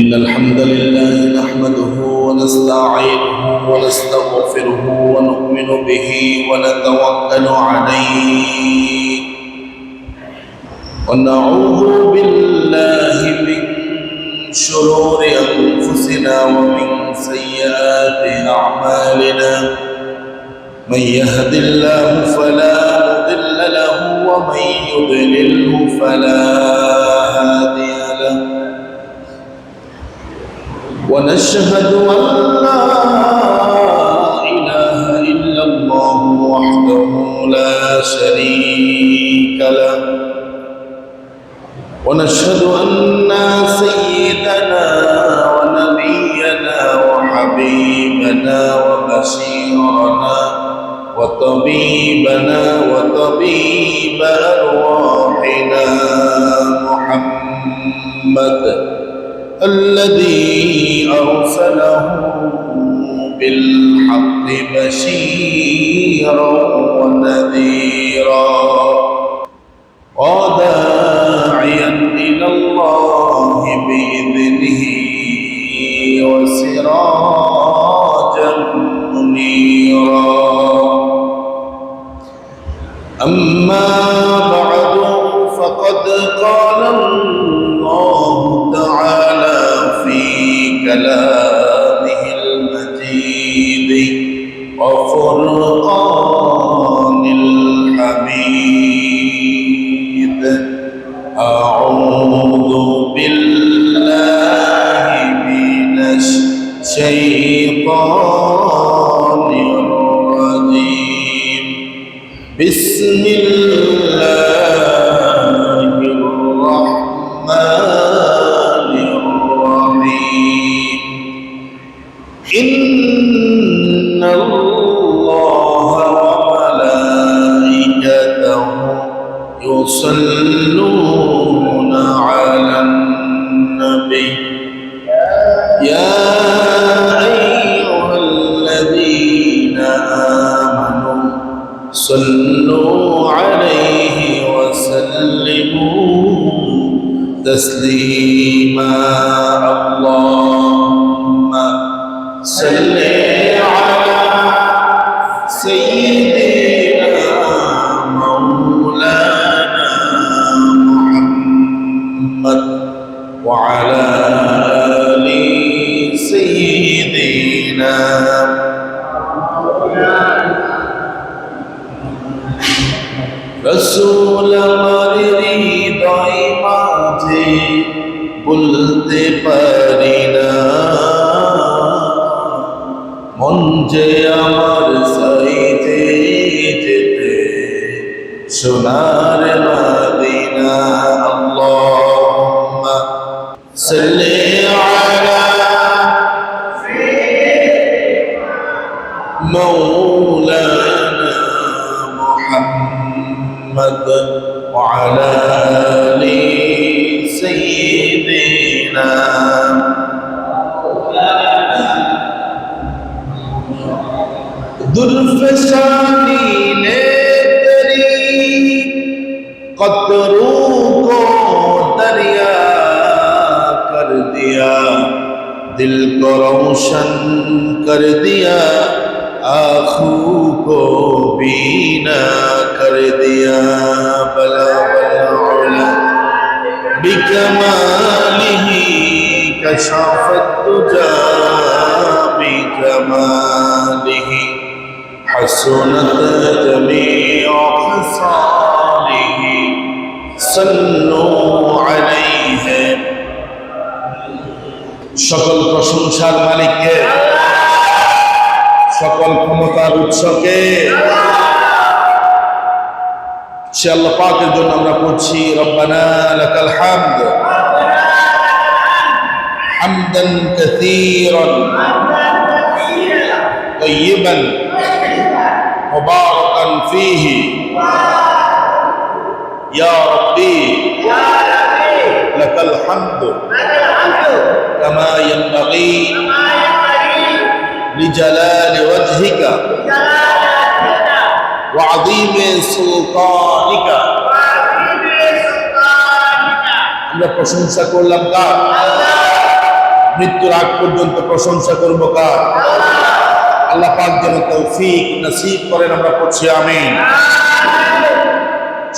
إن الحمد لله نحمده ونستعينه ونستغفره ونؤمن به ونتوكل عليه ونعوذ بالله من شرور أنفسنا ومن سيئات أعمالنا من يهد الله فلا مضل له ومن يضلله فلا هادي له ونشهد أن لا إله إلا الله وحده لا شريك له ونشهد أن سيدنا ونبينا وحبيبنا وبشيرنا وطبيبنا وطبيب أرواحنا محمد الذي أرسله بالحق بشيرا ونذيرا وداعيا إلى الله بإذنه وسراجا منيرا أما بعد فقد قال الله تعالى في كلامه المجيد وفرقان الحميد أعوذ بالله من الشيطان الرجيم بسم الله الرحمن الرحيم إن الله وملائكته يصلون على النبي يا أيها الذين آمنوا صلوا عليه وسلموا تسليما اللهم صل على سيدنا مولانا محمد وعلى آل سيدنا রসুল আমার হৃদয় মাঝে বলতে পারি না মন যে আমার চাইতে যেতে সোনার মদিনা আল্লাহুম্মা সাল্লি আলা مولانا محمد وعلى آل سيدنا दुर्फशानी ने तेरी कतरों को दरिया कर दिया दिल को रोशन कर दिया आँखों को बीना कर दिया बला बला बिकमालिही कशाफत तुजा बिकमालिही हसनत जमीअ खसालिही सल्लु अलैहि সকল প্রশংসার মালিককে সকল ক্ষমতার উৎসকে সে আল্লাহ পাকের জন্য আমরা পড়ছি রব্বানা লাকাল হামদ হামদান কাসীরান তাইয়িবান মুবারাকান ফীহি ইয়া রাব্বি লাকাল হামদ কামা ইয়ানবাগী لجلال وجهك وعظيم سلطانك আমরা প্রশংসা করলাম কার? মৃত্যুর আগ পর্যন্ত প্রশংসা করব কার? আল্লাহ পাক যেন তৌফিক নসিব করেন, আমরা পড়ছি আমিন।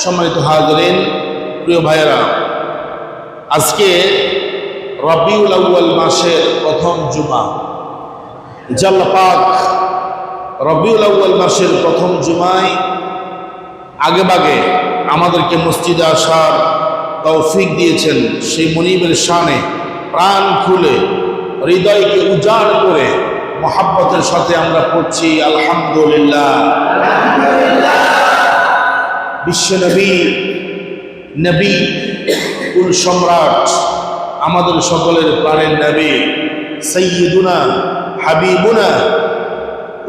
সম্মানিত হাজিরিন, প্রিয় ভাইয়েরা, আজকে রবিউল আউয়াল মাসের প্রথম জুমা। আল্লাহ পাক রবিউল আউয়াল মাসের প্রথম জুমায় আগেভাগে আমাদেরকে মসজিদে আসার তৌফিক দিয়েছেন। সেই মনিবের শানে প্রাণ খুলে হৃদয়কে উজাড় করে মহাব্বতের সাথে আমরা পড়ছি আলহামদুলিল্লাহ। বিশ্বনবী, নবী, কুল সম্রাট, আমাদের সকলের প্রাণের নবী, সাইয়্যিদুনা হাবিবুনা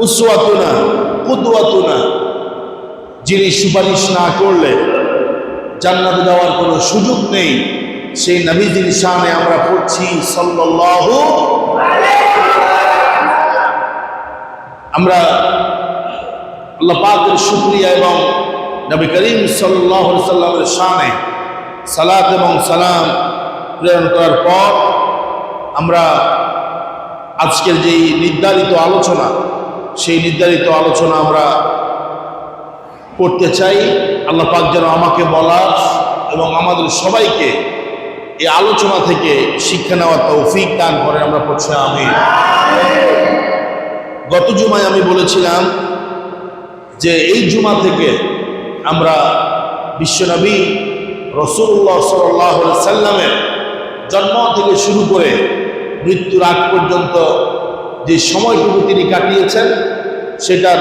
উসওয়াতুনা কুদওয়াতুনা, যিনি সুপারিশ না করলে জান্নাতে যাওয়ার কোনো সুযোগ নেই, সেই নবীজির শানে আমরা পড়ছি সাল্লাল্লাহু আলাইহি। আমরা আল্লাহ পাকের শুকরিয়া এবং নবী করিম সাল্লাল্লাহু আলাইহি সাল্লামের শানে সালাত এবং সালাম প্রেরণ করার পর আমরা আজকের যেই নির্ধারিত আলোচনা, সেই নির্ধারিত আলোচনা আমরা করতে চাই। আল্লাহ পাক যেন আমাকে বলার এবং আমাদের সবাইকে এই আলোচনা থেকে শিক্ষা নেওয়ার তৌফিক দান করে, আমরা পড়ছি আমিন। গত জুমায় আমি বলেছিলাম যে এই জুমা থেকে আমরা বিশ্বনবী রাসূলুল্লাহ সাল্লাল্লাহু আলাইহি সাল্লামের জন্ম থেকে শুরু করে মৃত্যুর আগ পর্যন্ত যে সময়টুকু তিনি কাটিয়েছেন সেটার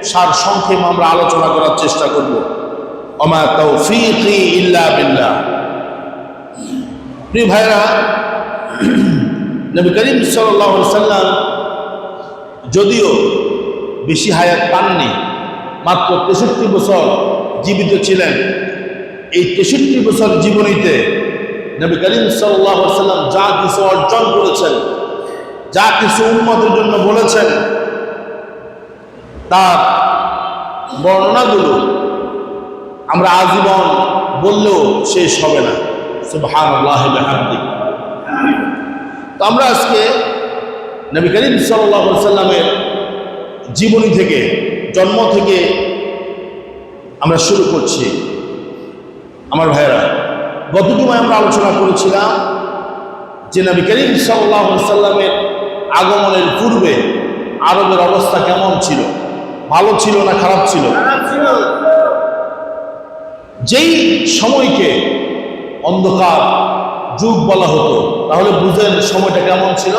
সার সংক্ষেপ আমরা আলোচনা করার চেষ্টা করব। ওমা তাওফীকি ইল্লা বিল্লাহ। প্রিয় ভাইরা, নবী করিম সাল্লাল্লাহু আলাইহি সাল্লাম যদিও বেশি হায়াত পাননি, মাত্র 63 বছর জীবিত ছিলেন। এই 63 বছর জীবনীতে নবী করিম সাল্লাল্লাহু আলাইহি সাল্লাম যা কিছু অর্জন করেছেন, যা কিছু উম্মতের জন্য বলেছেন, তার বর্ণনাগুলো আমরা আজীবন বললেও শেষ হবে না। সুবহানাল্লাহি ওয়া বিহামদিহি। তো আমরা আজকে নবী করিম সাল্লাল্লাহু আলাইহি সাল্লামের জীবনী থেকে, জন্ম থেকে আমরা শুরু করছি। আমার ভাইয়েরা, গত জুমায় আমরা আলোচনা করেছিলাম যে নবী করিম সাল্লাল্লাহু আলাইহি সাল্লামের আগমনের পূর্বে আরবের অবস্থা কেমন ছিল, ভালো ছিল না খারাপ ছিল। যেই সময়কে অন্ধকার যুগ বলা হতো, তাহলে বুঝেন সময়টা কেমন ছিল।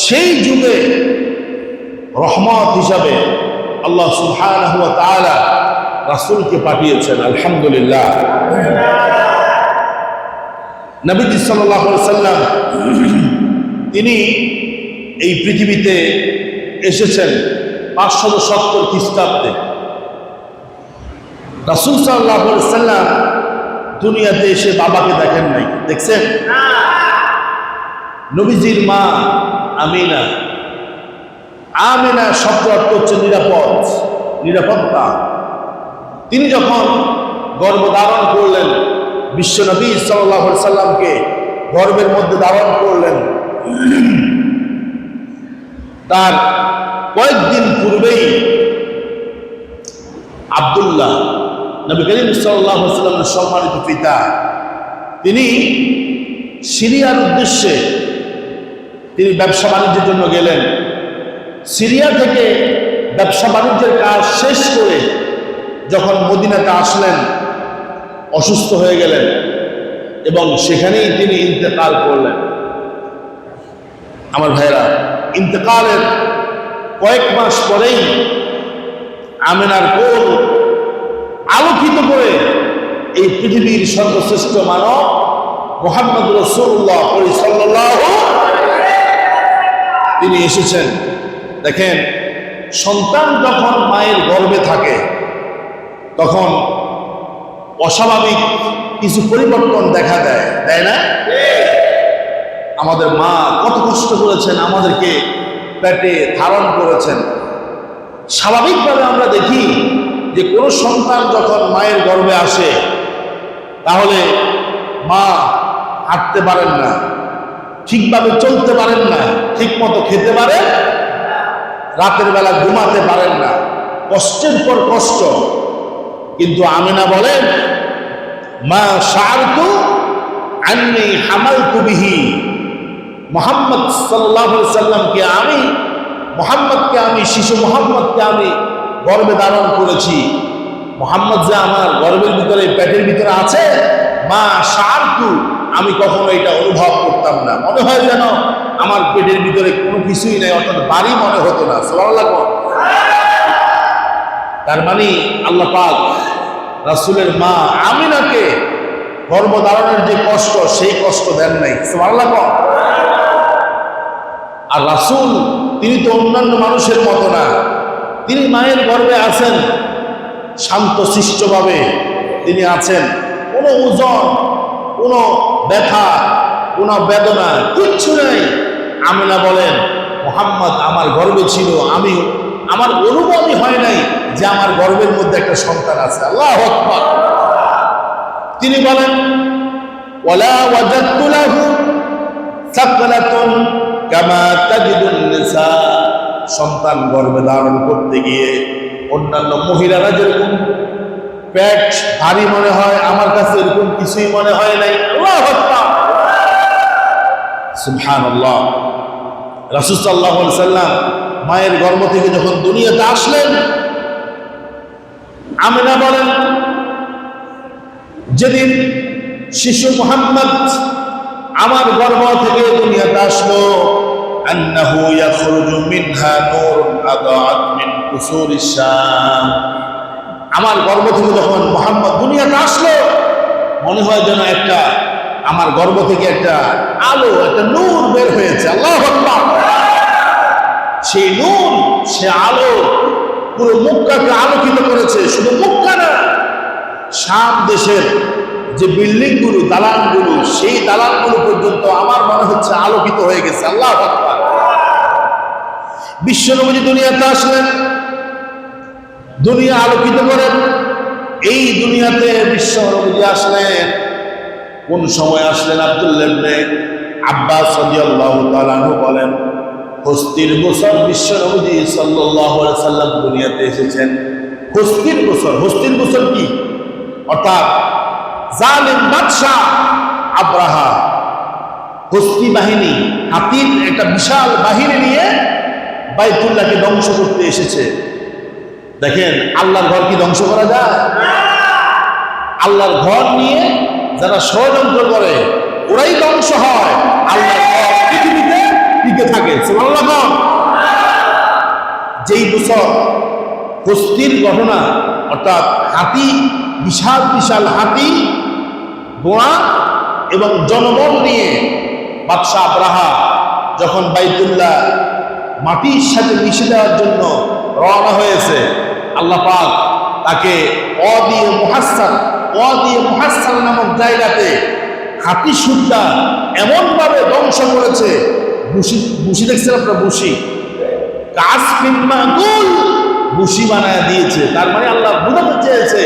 সেই যুগে রহমত হিসাবে আল্লাহ সুবহানাহু ওয়া তাআলা রাসূলকে পাঠিয়েছেন। আলহামদুলিল্লাহ। নবীজি সাল্লাল্লাহু আলাইহি সাল্লাম তিনি এই পৃথিবীতে এসেছেন 570 খ্রিস্টাব্দে। রাসূল সাল্লাল্লাহু আলাইহি সাল্লাম দুনিয়াতে এসে বাবাকে দেখেন নাই, দেখছেন? নবীজির মা আমিনা, আমিনা শব্দ অর্থ হচ্ছে নিরাপদ, নিরাপত্তা। তিনি যখন গর্ভধারণ করলেন, বিশ্বনবী সাল্লাল্লাহু আলাইহি সাল্লামকে গর্ভের মধ্যে ধারণ করলেন, তার কয়েকদিন পূর্বেই আব্দুল্লাহ, নবী করিম সাল্লাল্লাহু আলাইহি সাল্লামের সম্মানিত পিতা, তিনি সিরিয়ার উদ্দেশ্যে তিনি ব্যবসা বাণিজ্যের জন্য গেলেন। সিরিয়া থেকে ব্যবসা বাণিজ্যের কাজ শেষ করে যখন মদিনাতে আসলেন, অসুস্থ হয়ে গেলেন এবং সেখানেই তিনি ইন্তেকাল করলেন। আমার ভাইরা, ইন্তেকালের কয়েক মাস পরেই আমিনার কোল আলোকিত করে এই পৃথিবীর সর্বশ্রেষ্ঠ মানব মুহাম্মদ রাসূলুল্লাহ সাল্লাল্লাহু তিনি এসেছেন। দেখেন, সন্তান যখন মায়ের গর্ভে থাকে তখন অস্বাভাবিক কিছু পরিবর্তন দেখা দেয়, তাই না? আমাদের মা কত কষ্ট করেছেন, আমাদেরকে পেটে ধারণ করেছেন। স্বাভাবিকভাবে আমরা দেখি যে কোনো সন্তান যখন মায়ের গর্ভে আসে তাহলে মা হাঁটতে পারেন না, ঠিকভাবে চলতে পারেন না, ঠিক মতো খেতে পারেন, রাতের বেলা ঘুমাতে পারেন না, কষ্টের পর কষ্ট। কিন্তু আমিনা বলেন, মা শাআরতু আন্নী হামালতু বিহি, মুহাম্মদ সাল্লাল্লাহু আলাইহি সাল্লামকে আমি, মুহাম্মদকে আমি, শিশু মুহাম্মদকে আমি গর্ভে ধারণ করেছি। মুহাম্মদ যে আমার গর্ভের ভিতরে, পেটের ভিতরে আছে, মা শাআরতু, আমি কখনো এটা অনুভব করতাম না। মনে হয় যেন আমার পেটের ভিতরে কোনো কিছুই নেই, অর্থাৎ বাড়ি মনে হতো না। সুবহানাল্লাহ। তার মানে আল্লাহ পাক রাসূলের মা আমিনাকে গর্ভধারণের যে কষ্ট, সেই কষ্ট দেন নাই। সুবহানাল্লাহ। আর রাসূল তিনি তো অন্যান্য মানুষের মতো না, তিনি মায়ের গর্ভে আছেন, শান্তশিষ্টভাবে তিনি আছেন, কোনো ওজন, কোনো ব্যথা, কোনো বেদনা কিচ্ছু নেই। আমিনা বলেন, মুহাম্মদ আমার গর্ভে ছিল, আমার অনুভবই হয় নাই যে আমার গর্ভের মধ্যে একটা সন্তান আছে। আল্লাহু আকবার। তিনি বলেন, ওয়ালা ওয়াজাদতু লাহু সাকলাতুন কামা তাজিদুন নিসা, সন্তান গর্ভে ধারণ করতে গিয়ে অন্যান্য মহিলারা যেরকম পেট ভারী মনে হয়, আমার কাছে এরকম কিছুই মনে হয় নাই। আল্লাহু আকবার, সুবহানাল্লাহ। রাসূল সাল্লাল্লাহু আলাইহি সাল্লাম মায়ের গর্ভ থেকে যখন দুনিয়াতে আসলেন, আমিনা বলেন, যেদিন শিশু মুহাম্মদ আমার গর্ভ থেকে দুনিয়াতে আসলো, আন্নাহু ইয়াখরুজু মিনহা নূরুন আদাআত মিন কুসুরিশ শাম, আমার গর্ভ থেকে যখন মুহাম্মদ দুনিয়াতে আসলো, মনে হয় যেন একটা, আমার গর্ভ থেকে একটা আলো, একটা নূর বের হয়েছে। আল্লাহু আকবার। সেই নূর, সে আলো পুরো মক্কাকে আলোকিত করেছে। শুধু মক্কা না, শাম দেশের যে বিল্ডিংগুলো, দালানগুলো, সেই দালানগুলো পর্যন্ত আমার মনে হচ্ছে আলোকিত হয়ে গেছে। আল্লাহু আকবার। বিশ্বনবী দুনিয়াতে আসলেন, দুনিয়া আলোকিত করেন। এই দুনিয়াতে বিশ্বনবী আসলেন, কোন সময় আসলেন? আব্দুল্লাহ ইবনে আব্বাস রাদিয়াল্লাহু তাআলা আনহু বলেন, হস্তির বছর বিশ্বনবী সাল্লাল্লাহু আলাইহি সাল্লাম দুনিয়াতে এসেছেন। হস্তির বছর, হস্তির বছর কি? অর্থাৎ জালিম বাদশাহ আব্রাহা, হস্তি বাহিনী, হাতির একটা বিশাল বাহিনী নিয়ে বাইতুল্লাহকে ধ্বংস করতে এসেছে। দেখেন, আল্লাহর ঘর কি ধ্বংস করা যায়? আল্লাহর ঘর নিয়ে যারা ষড়যন্ত্র করে, ওরাই ধ্বংস হয়। আল্লাহর ঘর পৃথিবীতে টিকে থাকে। সুবহানাল্লাহ। যেই বছর হস্তির ঘটনা, অর্থাৎ হাতি, বিশাল বিশাল হাতি, ঘোড়া এবং জনবল নিয়ে বাদশাহ আব্রাহা যখন বাইতুল্লাহ মাটির সাথে মিশে দেওয়ার জন্য রওনা হয়েছে, আল্লাহ পাক তাকে অদিয়ে মুহাসসাল নামক জায়গাতে হাতি সুদ্ধা এমনভাবে ধ্বংস করেছে। বুশি দেখছেন আপনার? বুশি, কাসফিন মাকুল, বুশি বানায় দিয়েছে। তার মানে আল্লাহ বুঝাতে চেয়েছে,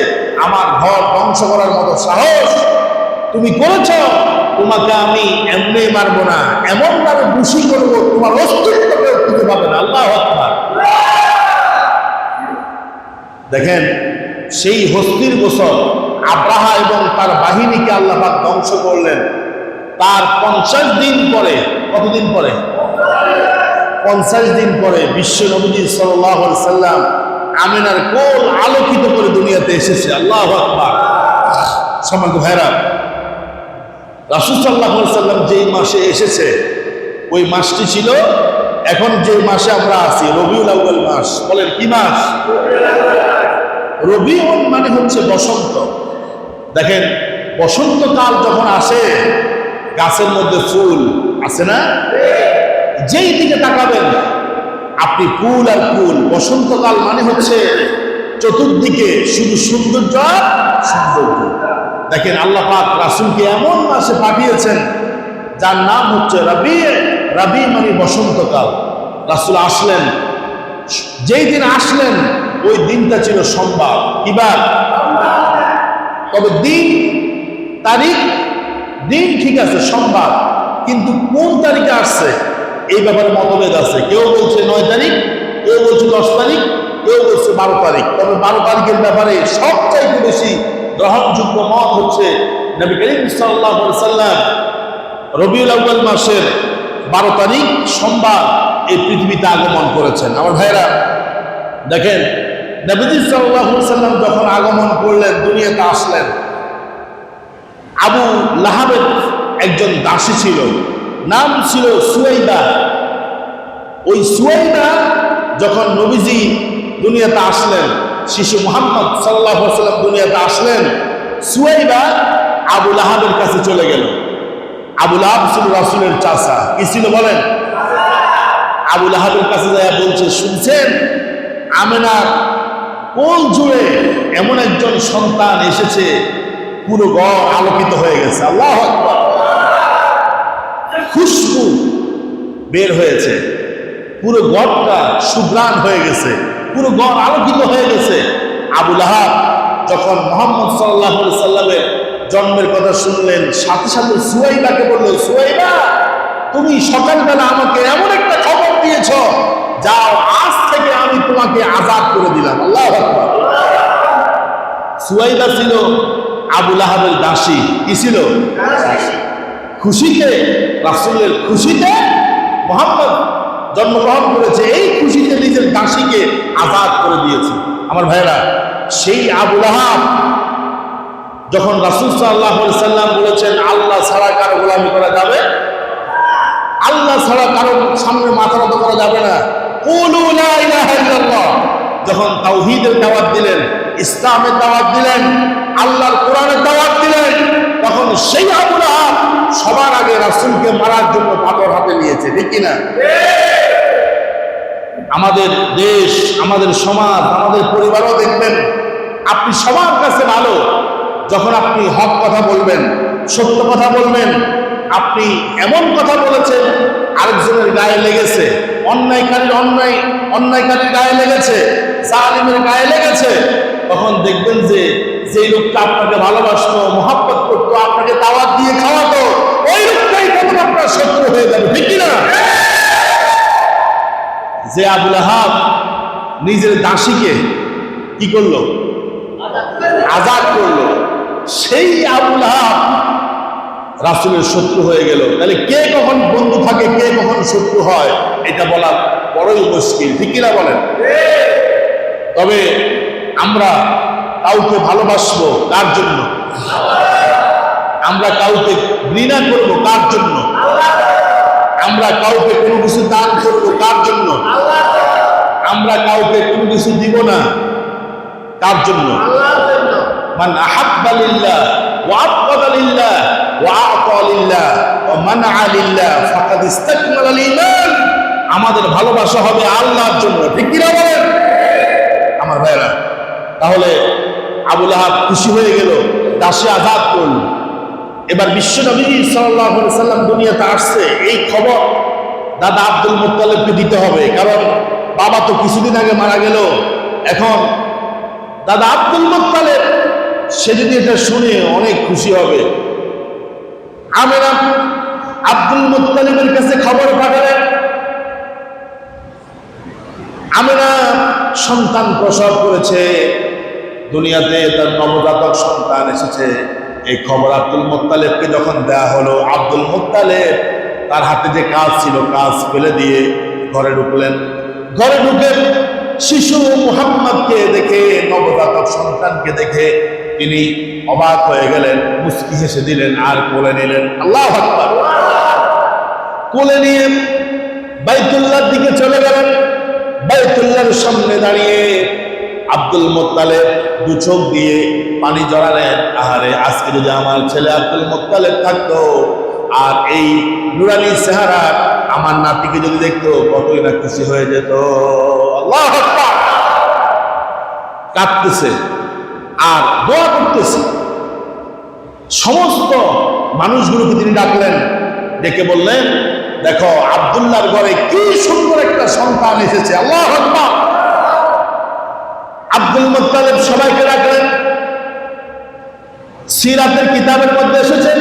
আমার ঘর ধ্বংস করার মতো সাহস তুমি করেছ, তোমাকে আমি এমনি মারবো না, এমন ভাবে বুশি করবো তোমার অস্তিত্ব কেউ খুঁজে পাবে না। আল্লাহু আকবার। দেখেন, সেই হস্তির বছর আব্রাহা এবং তার বাহিনীকে আল্লাহ পাক ধ্বংস করলেন। তার 50 দিন পরে, কতদিন পরে? 50 দিন পরে বিশ্ব নবী সাল্লাল্লাহু আলাইহি সাল্লাম আমিনার কোল আলোকিত করে দুনিয়াতে এসেছে। আল্লাহু আকবার। সম্মানিত ভাইরা, রাসূল সাল্লাল্লাহু আলাইহি সাল্লাম যেই মাসে এসেছে, ওই মাসটি ছিল এখন যে মাসে আমরা আছি, রবিউল আউয়াল মাস। বলেন কি মাস? রবিউল মানে হচ্ছে বসন্ত। দেখেন, বসন্তকাল যখন আসে, গাছের মধ্যে ফুল আছে না? যেই দিকে তাকাবেন আপনি ফুল আর ফুল। বসন্তকাল মানে হচ্ছে চতুর্দিকে শুধু সৌন্দর্য আর সৌন্দর্য। দেখেন, আল্লাহ পাক রাসূলকে এমন মাসে পাঠিয়েছেন যার নাম হচ্ছে রবি। রবি মানে বসন্তকাল। রাসূল আসলেন, যেই দিন আসলেন ওই দিনটা ছিল সোমবার। কি বার? তবে দিন, তারিখ, দিন ঠিক আছে সোমবার, কিন্তু কোন তারিখে আসছে এই ব্যাপারে মতভেদ আছে। কেউ বলছে 9 তারিখ, কেউ বলছে 10 তারিখ, কেউ বলছে 12 তারিখ। তবে 12 তারিখের ব্যাপারে সবচাইতে বেশি গ্রহণযোগ্য মত হচ্ছে নবী করিম সাল্লাল্লাহু আলাইহি সাল্লাম রবিউল আউয়াল মাসের 12 তারিখ সোমবার এই পৃথিবীতে আগমন করেছেন। আমার ভাইরা দেখেন, নবীজি সাল্লাল্লাহু আলাইহি সাল্লাম যখন আগমন করলেন, দুনিয়াতে আসলেন, আবু লাহাবের একজন দাসী ছিল, নাম ছিল সুয়াইবা। ওই সুয়াইবা যখন নবীজি দুনিয়াতে আসলেন, শিশু মুহাম্মদ সাল্লাল্লাহু আলাইহি সাল্লাম দুনিয়াতে আসলেন, সুয়াইবা আবু লাহাবের কাছে চলে গেল। আবু লাহাব ছিল রাসূলের চাচা। কি ছিল বলেন? আবু লাহাবের কাছে যায় বলছে, শুনছেন আমেনার কোল জুড়ে এমন একজন সন্তান এসেছে, পুরো ঘর আলোকিত হয়ে গেছে। আল্লাহু আকবার। খুশবু বের হয়েছে, পুরো ঘরটা সুঘ্রাণ হয়ে গেছে, পুরো ঘর আলোকিত হয়ে গেছে। আবু লাহাব যখন মুহাম্মদ সাল্লাল্লাহু আলাইহি সাল্লামের জন্মের কথা শুনলেন, সাথে সাথে সুয়াইবাকে বলল, সুয়াইবা তুমি সকালবেলা আমাকে এমন একটা খবর দিয়েছ, যাও আজ থেকে আমি তোমাকে আজাদ করে দিলাম। আল্লাহু আকবার। সুয়াইবা ছিল আবু লাহাবের দাসী। কি ছিল? খুশিতে, রাসূলের খুশিতে মুহাম্মদ জন্মগ্রহণ করেছে, এই খুশিতে নিজের দাসীকে আজাদ করে দিয়েছে। আমার ভাইরা, সেই আবু লাহাব যখন রাসূল সাল্লাল্লাহু আলাইহি সাল্লাম বলেছেন আল্লাহ ছাড়া কারো গোলামি করা যাবে, আল্লাহ ছাড়া কারো সামনে মাথা নত করা যাবে না, কুলু লা ইলাহা ইল্লাল্লাহ, যখন তাওহীদের দাওয়াত দিলেন, ইসলামের দাওয়াত দিলেন, আল্লাহর কোরআনের দাওয়াত দিলেন, তখন সেই আবু লাহাব সবার আগে রাসূলকে মারার জন্য পাথর হাতে নিয়েছে। ঠিক কিনা? আমাদের দেশ, আমাদের সমাজ, আমাদের পরিবারও দেখবেন, আপনি সবার কাছে ভালো যখন আপনি হক কথা বলবেন, সত্য কথা বলবেন। আপনি এমন কথা বলেছেন আরেকজনের গায়ে লেগেছে, অন্যায়কারীর গায়ে লেগেছে, জালিমের গায়ে লেগেছে, তখন দেখবেন যে যেই লোকটা আপনাকে ভালোবাসতো, মহব্বত করতো, আপনাকে দাওয়াত দিয়ে খাওয়াতো, ওই লোকটাই তখন আপনার শত্রু হয়ে যাবে। ঠিক কিনা? যে আবু লাহাব নিজের দাসীকে কি করলো? আজাদ করলো, সেই আবু লাহাব রাসূলের শত্রু হয়ে গেল। তাহলে কে কখন বন্ধু থাকে, কে কখন শত্রু হয়, এটা বলা বড়ই মুশকিল। ঠিক কিনা বলেন? তবে আমরা কাউকে ভালোবাসবো কার জন্য? আমরা কাউকে ঘৃণা করবো কার জন্য? আমরা কাউকে কোনো কিছু দান করবো কার জন্য? আমরা কাউকে কোনো কিছু দিব না কার জন্য? মান আহাব্বা লিল্লাহ ওয়া আবগাদা লিল্লাহ ওয়া আ'তা লিল্লাহ ওয়া মানআ লিল্লাহ ফাকাদ ইসতাকমালাল ঈমান। আমাদের ভালোবাসা হবে আল্লাহর জন্য। ঠিক কি না বলেন আমার ভাইরা? তাহলে আবু লাহাব খুশি হয়ে গেল, দাসী আজাদ করল। এবার বিশ্ব নবী সাল্লাল্লাহু আলাইহি সাল্লাম দুনিয়াতে আসছে, এই খবর দাদা আব্দুল মুত্তালিবকে দিতে হবে, কারণ বাবা তো কিছুদিন আগে মারা গেল। এখন দাদা আব্দুল মুত্তালিব সে যদি এটা শুনে অনেক খুশি হবে। আমেনা আব্দুল মুত্তালিবের কাছে খবর পাঠালেন, আমেনা সন্তান প্রসব করেছে, দুনিয়াতে তার নবজাতক সন্তান এসেছে। এই খবর আব্দুল মুত্তালিবকে যখন দেয়া হলো, আব্দুল মুত্তালিব তার হাতে যে কাজ ছিল কাজ ফেলে দিয়ে ঘরে ঢুকলেন। ঘরে ঢুকে শিশু মুহাম্মদকে দেখে, নবজাতক সন্তানকে দেখে তিনি অবাক হয়ে গেলেন, মুস্কি হেসে দিলেন আর কোলে নিলেন। আল্লাহু আকবার। কোলে নিয়ে বাইতুল্লাহর দিকে চলে গেলেন। বাইতুল্লাহর সামনে দাঁড়িয়ে আব্দুল মুত্তালিব দু চোখ দিয়ে পানি জড়ালেন। আহারে, আজকে যদি আমার ছেলে আব্দুল মুত্তালিব থাকতো আর এই নুরানি চেহারা আমার নাতিকে যদি দেখতো, কতই না খুশি হয়ে যেত। আল্লাহু আকবার। কাঁদতেছে আর দোয়া করতেছে। সমস্ত মানুষগুলোকে তিনি ডাকলেন, ডেকে বললেন, দেখো আব্দুল্লাহর ঘরে কি সুন্দর একটা সন্তান এসেছে। আল্লাহু আকবার। আব্দুল মুত্তালিব সবাইকে ডাকলেন। সিরাতের কিতাবের মধ্যে এসেছে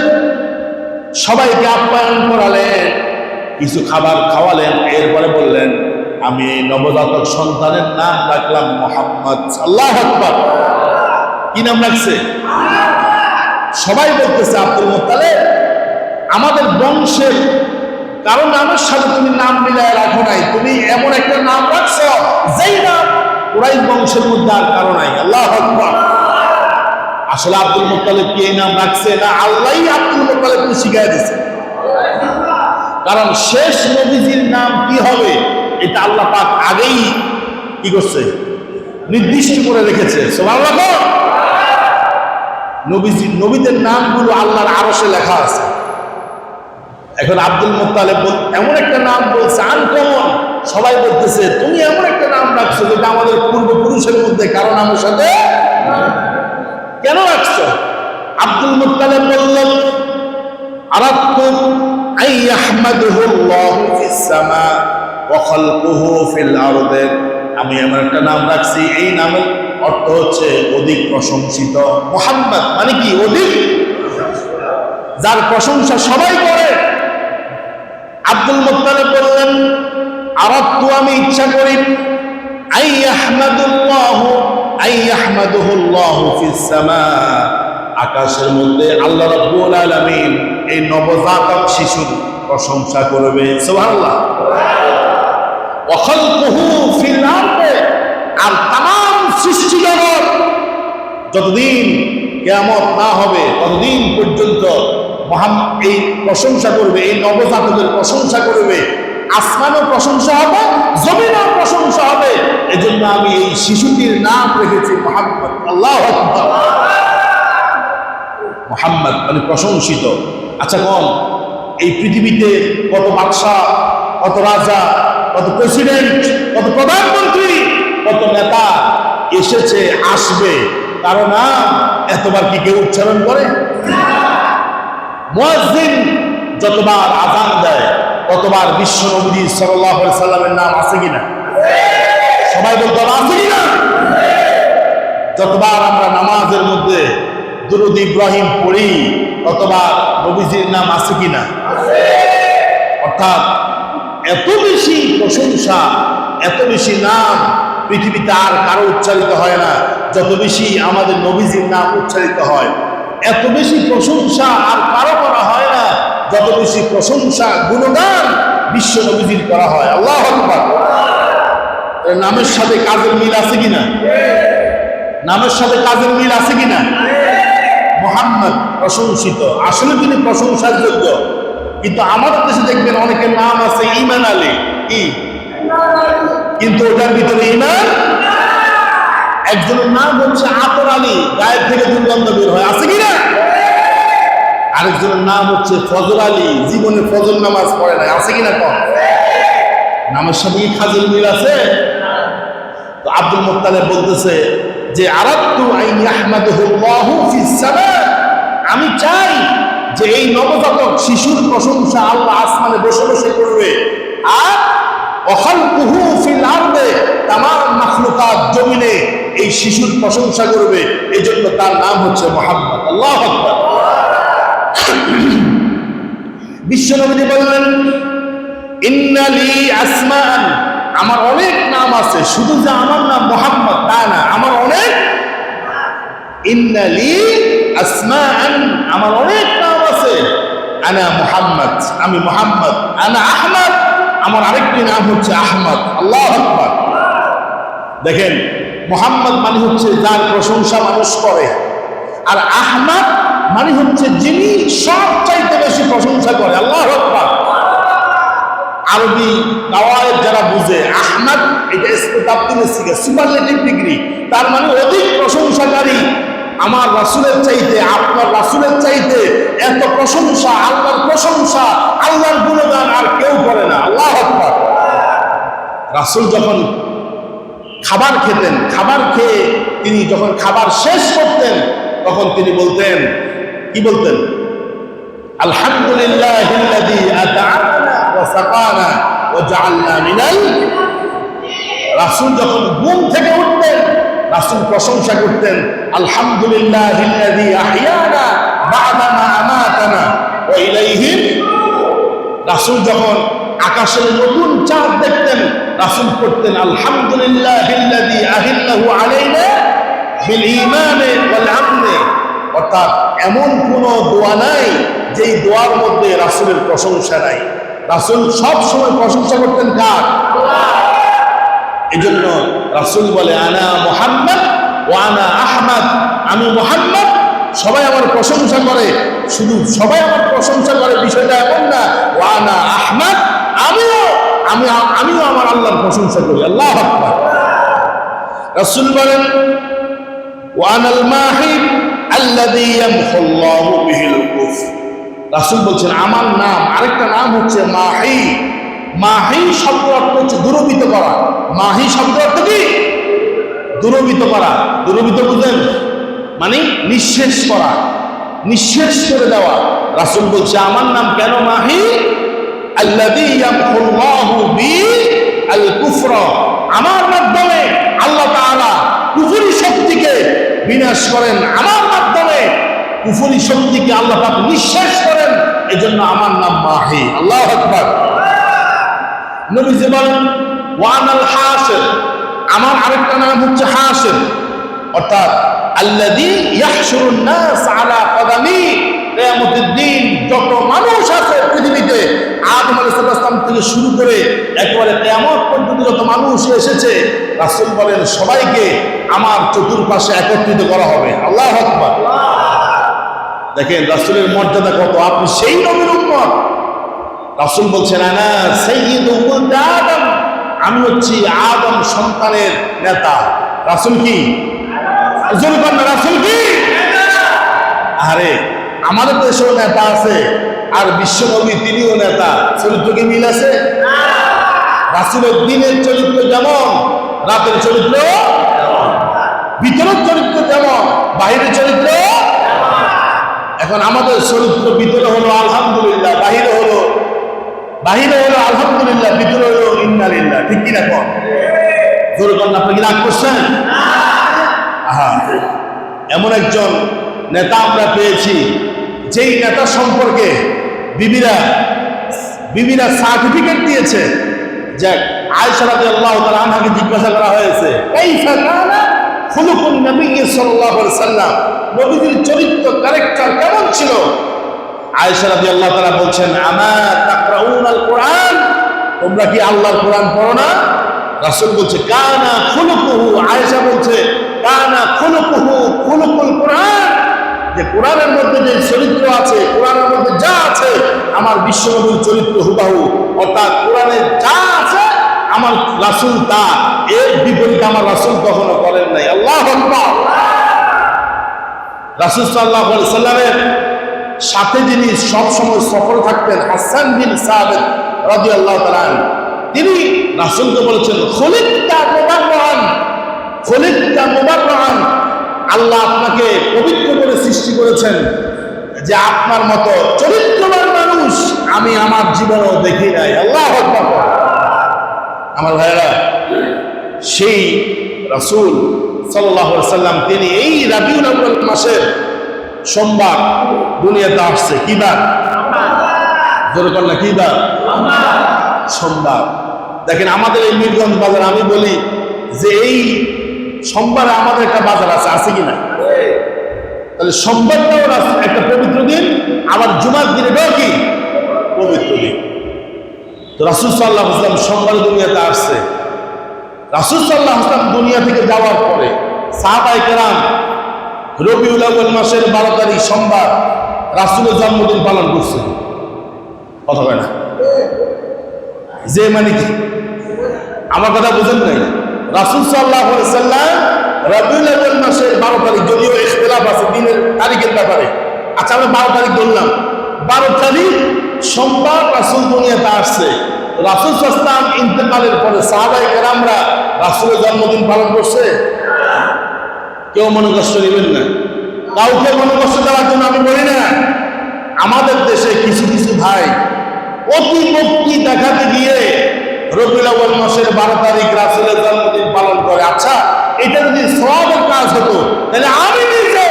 সবাইকে আপ্যায়ন করালেন, কিছু খাবার খাওয়ালেন, এরপরে বললেন আমি এই নবজাতক সন্তানের নাম রাখলাম মোহাম্মদ। আল্লাহু আকবার। কি নাম রাখছে? সবাই বলতেছে আব্দুল মুত্তালিব আমাদের বংশের কারণ নামের সাথে তুমি নাম মিলায় রাখো নাই, তুমি এমন একটা নাম রাখছো যেই নাম কুরাইশ বংশের মধ্যে আর কারো নাই। আল্লাহু আকবার। আসলে আব্দুল মুত্তালিব কি এই নাম রাখছে না আল্লাহই আব্দুল মুত্তালিবকে শিখিয়ে দিয়েছে? কারণ শেষ নবীজির নাম কি হবে এটা আল্লাহ পাক আগেই কি করছে, নির্দিষ্ট করে রেখেছে। সুবহানাল্লাহ। নবীদের নামগুলো আল্লাহর আরশে লেখা আছে। এখন আব্দুল মুত্তালিব এমন একটা নাম বলছে আনকমন, সবাই বলতেছে তুমি এমন একটা নাম রাখছো যেটা আমাদের পূর্বপুরুষের মধ্যে কারো নামের সাথে কেন রাখছো? আব্দুল মুত্তালিব বললেন আরাদতু আন ইয়াহমাদুহু আল্লাহু ফিস সামা ওয়া খালকুহু ফিল আরদ। আমি এমন একটা নাম রাখছি, এই নামের অর্থ হচ্ছে অধিক প্রশংসিত। মুহাম্মদ মানে কি? অধিক, যার প্রশংসা সবাই করে। আব্দুল মুত্তালিব বললেন আরাদতু আমি ইচ্ছা করি আন ইয়াহমাদুহু আল্লাহু ফিস সামা, আকাশের মধ্যে আল্লাহ রাব্বুল আলামিন এই নবজাতক শিশুর প্রশংসা করবে। সুবহানাল্লাহ। ওয়া খালকুহু ফিল আরদ, আর तमाम সৃষ্টি জগৎ যতদিন কিয়ামত না হবে ততদিন পর্যন্ত এই প্রশংসা করবে, এই নবজাতকের প্রশংসা করবে। আসমানও প্রশংসা হবে, জমিনও প্রশংসা হবে। এজন্য আমি এই শিশুটির নাম রেখেছি মুহাম্মদ। আল্লাহু আকবার। মুহাম্মদ মানে প্রশংসিত। আচ্ছা কোন এই পৃথিবীতে কত বাদশা, কত রাজা, কত প্রেসিডেন্ট, কত প্রধানমন্ত্রী, কত নেতা এসেছে, আসবে, কারো নাম এতবার কি কেউ উচ্চারণ করে? মুয়াজ্জিন যতবার আযান দেয় ততবার বিশ্ব নবী সাল্লাল্লাহু আলাইহি সাল্লামের নাম আছে কিনা? সবাই বলতে আছে কিনা? যতবার আমরা নামাজের মধ্যে দুরূদ ইব্রাহিম পড়ি ততবার নবীজির নাম আছে কিনা? অর্থাৎ এত বেশি প্রশংসা, এত বেশি নাম পৃথিবীতে আর কারো উচ্চারিত হয় না যত বেশি আমাদের নবীজির নাম উচ্চারিত হয়। এত বেশি প্রশংসা আর কারো করা হয় না যত বেশি প্রশংসা, গুণগান বিশ্ব নবীজির করা হয়। আল্লাহু আকবার। নামের সাথে কাজের মিল আছে কিনা? নামের সাথে কাজের মিল আছে কিনা? মুহাম্মদ প্রশংসিত, আসলে তিনি প্রশংসার যোগ্য। কিন্তু আমাদের দেশে দেখবেন অনেকের নাম আছে ঈমান আলী, কি কিন্তু ওটার ভিতরে ঈমান। একজনের নাম হচ্ছে আতর আলী, গায়ের থেকে দুর্গন্ধ বের হয়, আছে কিনা? আরেকজনের নাম হচ্ছে ফজর আলী, জীবনে ফজর নামাজ পড়ে নাই, আছে কিনা? কম। নামের সাথে কি কাজের মিল আছে? তো আব্দুল মুত্তালিব বলতেছে যে আরাদতু আন ইয়াহমাদুহু আল্লাহু ফিস সামা, আমি চাই যে এই নবজাতক শিশুর প্রশংসা আল্লাহ আসমানে বসে বসে করবে, আর ওয়া খালকুহু ফিল আরদ, तमाम মাখলুকাত জমিনে এই শিশুর প্রশংসা করবে। এই জন্য তার নাম হচ্ছে মুহাম্মদ। আল্লাহু আকবার। বিশ্বনবী বললেন ইন্না লি আসমান, আমার অনেক নাম আছে, শুধু যে আমার নাম মুহাম্মদ তা না, আমার অনেক। ইন্না লি আসমান, আমার অনেক নাম আছে। আনা মুহাম্মদ, আমি মুহাম্মদ। আনা আহমদ, আমার আরেকটি নাম হচ্ছে আহমদ। আল্লাহু আকবার। দেখেন মুহাম্মদ মানে হচ্ছে যার প্রশংসা মানুষ করে, আর আহমদ মানে হচ্ছে যিনি সবচাইতে বেশি প্রশংসা করে। আল্লাহু আকবার। আরবি কাওয়ায়েদ যারা বুঝে, আহমদ এটা ইসমে তাফদীলের সিগা, সুপারলেটিভ ডিগ্রি, তার মানে অধিক প্রশংসাকারী। আমার রাসূলের চাইতে, আপনার রাসূলের চাইতে এত প্রশংসা, আল্লাহর প্রশংসা, আল্লাহর গুণগান আর কেউ করে না। আল্লাহু আকবার। রাসূল যখন খাবার খেতেন, খাবার খেয়ে তিনি যখন খাবার শেষ করতেন তখন তিনি বলতেন, কি বলতেন? আলহামদুলিল্লাহিল্লাযী আত'আমানা ওয়া সাকানা ওয়া জাআলনা মিনাল। রাসূল যখন ঘুম থেকে উঠতেন রাসূল প্রশংসা করতেন, আলহামদুলিল্লাহিল্লাযী আহইয়ানা বা'দা মা আমাতানা ওয়া ইলাইহি। রাসূল যখন আকাশের নতুন চাঁদ দেখতেন রাসূল পড়তেন আলহামদুলিল্লাহিল্লাযী আহিল্লাহু আলাইনা বিল ঈমানি ওয়াল আমনি। অর্থাৎ এমন কোন দোয়া নাই যেই দোয়ার মধ্যে রাসূলের প্রশংসা নাই। রাসূল সব সময় প্রশংসা করতেন কার? আল্লাহ। এজন্য রাসূল বলে আনা মুহাম্মদ ওয়া আনা আহমদ, আমি মুহাম্মদ, সবাই আমার প্রশংসা করে। শুধু সবাই আমার প্রশংসা করে বিষয়টা এমন না, ওয়া আনা আহমদ, আমিও আমার আল্লাহর প্রশংসা করি। আল্লাহু আকবার। রাসূল বলেন ওয়া আনাল মাহি আল্লাযী ইয়ামহুল্লাহু বিহিল কুফর। রাসূল বলছেন আমার নাম, আরেকটা নাম হচ্ছে মাহি। মাহি শব্দ অর্থ হচ্ছে দূরীভূত করা। মাহি শব্দ অর্থ কি? দূরীভূত করা। দূরীভূত বুঝেন মানে নিঃশেষ করা, নিঃশেষ করে দেওয়া। রাসূল বলছে আমার নাম কেন মাহি? আল্লাযী ইয়ামহুল্লাহু বিল কুফর, আমার মাধ্যমে আল্লাহ তাআলা কুফরি শক্তিকে বিনাশ করেন, আমার মাধ্যমে কুফরি শক্তিকে আল্লাহ পাক নিঃশেষ করেন, এজন্য আমার নাম মাহি। আল্লাহু আকবার। নবীজি বলেন ওয়া আনাল হাসির, আমার আরেকটা নাম হচ্ছে হাসির, অর্থাৎ আল্লাযী ইয়াহশুরুন নাস আলা কদামি, কিয়ামতের দিন যত মানুষ আছে পৃথিবীতে আদম আলাইহিস সালাম থেকে শুরু করে একেবারে কিয়ামত পর্যন্ত যত মানুষ এসেছে, রাসূল বলেন সবাইকে আমার চতুর্পাশে একত্রিত করা হবে। আল্লাহু আকবার। দেখেন রাসূলের মর্যাদা কত, আপনি সেই নবীর উম্মত। রাসূল বলছেন আনা সাইয়্যিদু ওয়ালদ আদম, আমি হচ্ছি আদম সন্তানের নেতা। রাসূল কি? রাসূল কি? আরে আমাদের দেশেও নেতা আছে, আর বিশ্ব নবী তিনিও নেতা। চরিত্র কি মিল আছে? রাসূলের দিনের চরিত্র যেমন, রাতের চরিত্র, ভিতরের চরিত্র যেমন, বাহিরের চরিত্র। এখন আমাদের চরিত্র ভিতরে হলো আলহামদুলিল্লাহ, বাহিরে হলো আলহামদুলিল্লাহ, ভিতরে হলো ইন্না লিল্লাহ। ঠিক কিনা কোন? জোরে কোন? আপনি কি রাগ করছেন? আহা, এমন একজন নেতা আমরা পেয়েছি যেই নেতা সম্পর্কে বিবিরা সার্টিফিকেট দিয়েছে। যে আয়েশা রাদিয়াল্লাহু তাআলা আনহাকে জিজ্ঞাসা করা হয়েছে কাইফা কানা খুলুকুন নবী সাল্লাল্লাহু আলাইহি ওয়াসাল্লাম, নবীর চরিত্র ক্যারেক্টার কেমন ছিল? আয়েশা রাদিয়াল্লাহু তাআলা বলছেন আমা তাকরাউনাল কোরআন, তোমরা কি আল্লাহর কোরআন পড়ো না? রাসূল বলছে কানা খুলুকুহু, আয়েশা বলছে কানা খুলুকুহু খুলুকুল কোরআন, যে কোরআনের মধ্যে যে চরিত্র আছে, কোরআনের মধ্যে যা আছে আমার বিশ্বনবীর চরিত্র হুবহু। অর্থাৎ কোরআনে যা আছে আমার রাসূল তা, এর বিপরীত আমার রাসূল কখনো করেন নাই। আল্লাহু আকবার। রাসূল সাল্লাল্লাহু আলাইহি সাল্লামের সাথে যিনি সব সময় সফর থাকতেন হাসান বিন সাবিত রাদিয়াল্লাহু তাআলা, তিনি রাসূলকে বলেছেন খুলিকতা মুবাররান, খুলিকতা মুবাররান, আল্লাহ আপনাকে পবিত্র করে সৃষ্টি করেছেন, যে আপনার মতো চরিত্রবান মানুষ আমি আমার জীবনেও দেখি নাই। আল্লাহু আকবার। আমার ভাইরা, সেই রাসূল সাল্লাল্লাহু আলাইহি সাল্লাম তিনি এই রাবিউল আউয়াল মাসের সোমবার দুনিয়াতে আসছে। কি বার? জোরে বল না, কি বার? সোমবার। দেখেন আমাদের এই মিরগঞ্জ বাজার, আমি বলি যে এই সোমবারে আমাদের একটা বাজার আছে কিনা? তাহলে সোমবারটাও একটা পবিত্র দিন, আবার জুমার দিনটাও কি পবিত্র দিন। তো রাসূল সাল্লাল্লাহু আলাইহি ওয়াসাল্লাম সোমবারে দুনিয়াতে আসছে। রাসূল সাল্লাল্লাহু আলাইহি ওয়াসাল্লাম দুনিয়া থেকে যাওয়ার পরে সাহাবায়ে কেরাম রবিউল আউয়াল মাসের 12 তারিখ সোমবার রাসূলের জন্মদিন পালন করছে। কথা বলে না যে মানে কি? আমার কথা বুঝেন নাই? রাসূল সাল্লাল্লাহু আলাইহি ওয়াসাল্লাম রবিউল আউয়াল মাসের 12 তারিখ, যদিও ইখতিলাফ আছে দিনের তারিখের ব্যাপারে, আচ্ছা আমি 12 তারিখ ধরলাম, 12 তারিখ সোমবার রাসূল দুনিয়াতে আসছে। রাসূল সাল্লাল্লাহু আলাইহি ওয়াসাল্লাম ইন্তেকালের পরে সাহাবায়ে কেরামরা রাসূলের জন্মদিন পালন করছে। কেউ মনে কষ্ট নেবেন না, কাউকে মনে কষ্ট দেওয়ার জন্য আমি বলি না। আমাদের দেশে কিছু কিছু ভাই অতি ভক্তি দেখাতে গিয়ে রবিউল আউয়াল মাসের 12 তারিখ রাসূলের জন্মদিন পালন করে। আচ্ছা, এটা যদি সওয়াবের কাজ হতো তাহলে আমি নিজে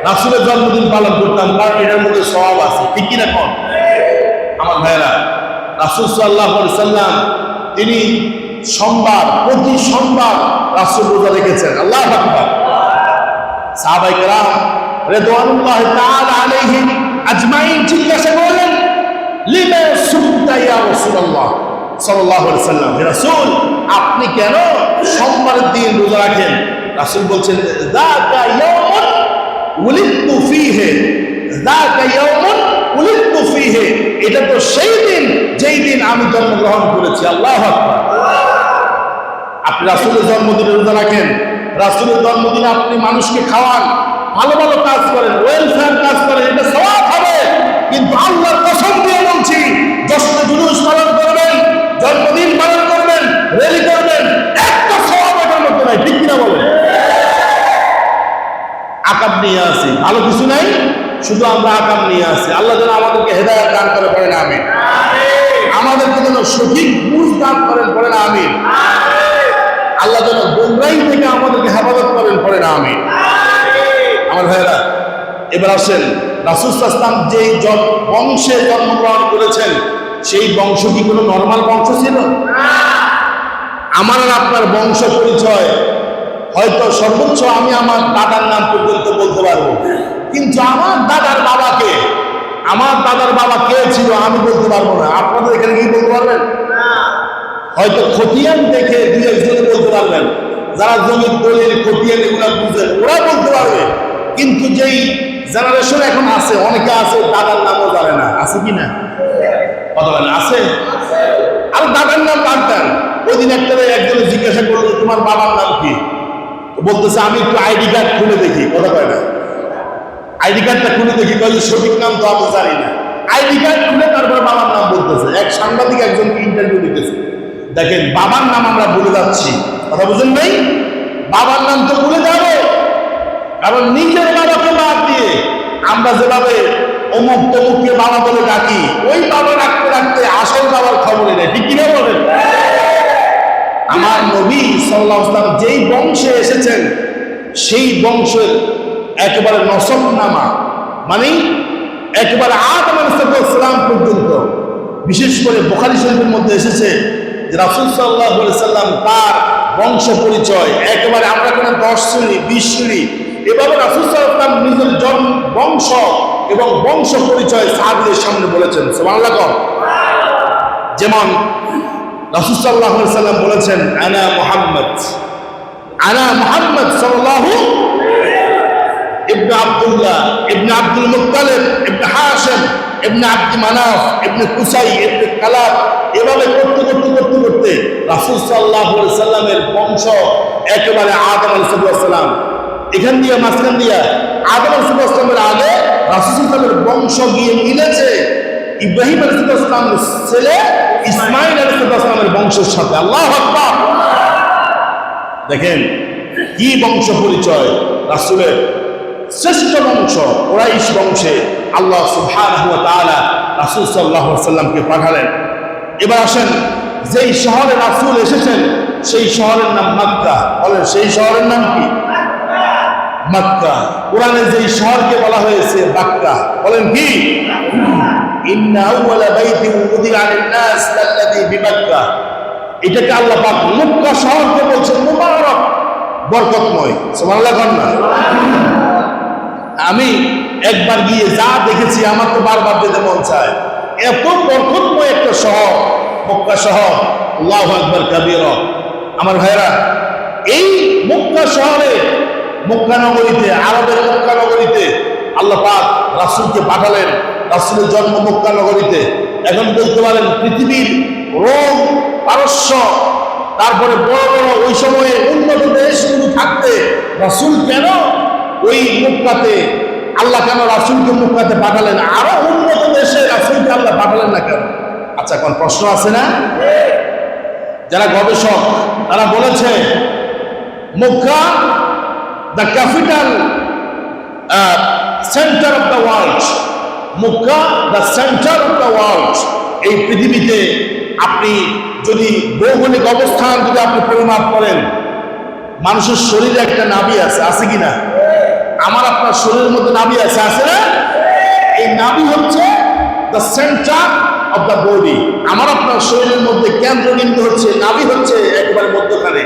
রাসূলের জন্মদিন পালন করতাম, কারণ এটার মধ্যে সওয়াব আছে। ঠিক কিনা কোন আমার ভাইরা? রাসূল সাল্লাল্লাহু আলাইহি সাল্লাম তিনি সোমবার, প্রতি সোমবার রাসূল রোজা রেখেছেন। আল্লাহু আকবার। সাহাবায়ে কেরাম রিদওয়ানুল্লাহি তাআলা আলাইহিম আজমাইন জিজ্ঞাসা করলেন, লিমা সুমতা ইয়া রাসূলুল্লাহ সাল্লাল্লাহু আলাইহি সাল্লাম, হে রাসূল আপনি কেন সোমবারের দিন রোজা রাখেন? রাসূল বলছেন, যাকা ইয়াউমুন উলিদতু ফীহি, যাকা ইয়াউমুন উলিদতু ফীহি, এটা তো সেই দিন যেই দিন আমি জন্মগ্রহণ করেছি। আল্লাহু আকবার। আপনি রাসূলের জন্মদিনে রোজা রাখেন, রাসূলের জন্মদিনে আপনি মানুষকে খাওয়ান, ভালো ভালো কাজ করেন, ওয়েলফেয়ার কাজ করেন, এটা সওয়াব হবে। কিন্তু আল্লাহর কসম দিয়ে বলছি, জশ্নে জুলুস পালন করবেন, জন্মদিন পালন করবেন, র্যালি করবেন, একটা সওয়াব এটার মধ্যে নাই। ঠিক কিনা বলেন? আকাম নিয়ে আসি, ভালো কিছু নাই, শুধু আমরা আকাম নিয়ে আসি। আল্লাহ যেন আমাদেরকে হেদায়েত দান করে, পড়েন আমিন। আমাদেরকে যেন সঠিক বুঝ দান করেন, পড়েন আমিন। আল্লাহ যেন গোমরাহি থেকে আমাদেরকে হেফাজত করেন, পড়েন আমিন। আমার ভাইরা, এবার আসেন, রাসূল সাল্লাল্লাহু আলাইহি ওয়াসাল্লাম যেই বংশে জন্মগ্রহণ করেছেন, সেই বংশ কি কোনো নরমাল বংশ ছিল? আমার আর আপনার বংশ পরিচয় হয়তো সর্বোচ্চ আমি আমার দাদার নাম পর্যন্ত বলতে পারবো, কিন্তু আমার দাদার বাবাকে, আমার দাদার বাবা কে ছিল আমি বলতে পারবো না। আপনাদের এখানে কি বলতে পারবেন? হয়তো খতিয়ান দেখে দুই একজনে বলতে পারবেন, যারা জমির দলিল খতিয়ান এগুলা বুঝেন ওরা বলতে পারবে। কিন্তু যেই জেনারেশন এখন আছে, অনেকে আছে দাদার নামও জানে না। আছে কি না? কথা বলেন, আছে? আর দাদার নাম জানতেন। ওই দিন একজনে জিজ্ঞাসা করলো, তোমার বাবার নাম কি? বলতেছে, আমি একটু আইডি কার্ড খুলে দেখি। কথা কয় না, আইডি কার্ডটা খুলে দেখি, কয় সঠিক নাম তো আমি জানি না। আইডি কার্ড খুলে তারপর বাবার নাম বলতেছে। এক সাংবাদিক একজনকে ইন্টারভিউ দিতেছে, দেখেন বাবার নাম আমরা ভুলে যাচ্ছি। কথা বুঝেন নাই? বাবার নাম তো ভুলে যাবে, কারণ নিজের বাবাকে বাদ দিয়ে আমরা যেভাবে অমুক তমুককে বাবা বলে ডাকি, ওই বাবা রাখতে রাখতে আসল বাবার খবরই নেই। ঠিক কিনা বলেন? আমার নবী সাল্লাল্লাহু আলাইহি ওয়াসাল্লাম যেই বংশে এসেছেন, সেই বংশের একেবারে নসবনামা, মানে একেবারে আদম আলাইহিস সালাম পর্যন্ত, বিশেষ করে বুখারী শরীফের মধ্যে এসেছে যে রাসূল সাল্লাল্লাহু আলাইহি ওয়াসাল্লাম তার বংশ পরিচয় একেবারে, আমরা কোনো 10 শ্রেণী 20 শ্রেণী এভাবে রাসূল সাল্লাল্লাহু আলাইহি ওয়াসাল্লাম নিজের বংশ এবং বংশ পরিচয় সাহাবীদের সামনে বলেছেন। সুবহানাল্লাহ। যেমন রাসূল সাল্লাল্লাহু আলাইহি ওয়াসাল্লাম বলেছেন, আনা মুহাম্মদ সাল্লাল্লাহু ইবনে আব্দুল্লাহ ইবনে আব্দুল মুত্তালিব ইবনে হাশিম ইবনে আব্দ মানাফ ইবনে কুসাই ইবনে কালাব, এভাবে করতে রাসূল সাল্লাল্লাহু আলাইহি ওয়াসাল্লামের বংশ একেবারে আদম আলাইহিস সালাম, এখান দিয়ে মাঝখান দিয়ে আদম আলাইহিস সালামের আগে রাসূল সাল্লাল্লাহু আলাইহি ওয়াসাল্লামের বংশ গিয়ে মিলেছে ইব্রাহিম আলাইহিস সালামের ছেলে ইসমাঈল আলাইহিস সালামের বংশের সাথে। আল্লাহু আকবার। দেখেন কি বংশ পরিচয়, রাসূলের শ্রেষ্ঠ বংশ কুরাইশ বংশে আল্লাহ সুবহানাহু ওয়া তাআলা রাসূল সাল্লাল্লাহু আলাইহি ওয়াসাল্লামকে পাঠালেন। এবার আসেন, যেই শহরে রাসূল এসেছেন সেই শহরের নাম মক্কা। বলেন, সেই শহরের নাম কি? মক্কা। কোরআনে যেই শহরকে বলা হয়েছে মক্কা, বলেন কি? ইন্না আউওয়ালা বাইতিন উযিআ লিন-নাস লাল্লাযী বিমক্কা। এটাকে আল্লাহ পাক মক্কা শহরকে বলছেন মুবারক, বরকতময়। সুবহানাল্লাহ। আমি একবার গিয়ে যা দেখেছি আমার তো বারবার যেতে মন চায়। এত বরকতময় একটা শহর মক্কা শহর। আল্লাহু আকবার কাবীরা। আমার ভাইরা, এই মক্কা শহরে, মক্কা নগরীতে, আরবের মক্কা নগরীতে আল্লাহ পাক রাসূলকে পাঠালেন। রাসূলের জন্ম মক্কা নগরীতে। এখন বলতে পারেন পৃথিবীর রোম, পারস্য, তারপরে বড় বড় ওই সময়ে উন্নত দেশগুলো থাকতে রাসূল কেন ওই মক্কাতে, আল্লাহ কেন রাসূলকে মক্কাতে পাঠালেন? আরো উন্নত দেশে রাসূলকে আল্লাহ পাঠালেন না কেন? আচ্ছা, কোন প্রশ্ন আছে না? যারা গবেষক তারা বলেছে Mecca the capital centre of the world. Mecca the centre of the world. এই পৃথিবীতে আপনি যদি ভৌগোলিক অবস্থান যদি আপনি পরিমাপ করেন, মানুষের শরীরে একটা নাভি আছে, আছে কিনা? আমার আপনার শরীরের মধ্যে নাভি আছে, আছে না? এই নাভি হচ্ছে the centre of the body. আমার আপনার শরীরের মধ্যে কেন্দ্রবিন্দু হচ্ছে নাভি, হচ্ছে একেবারে মধ্যখানে।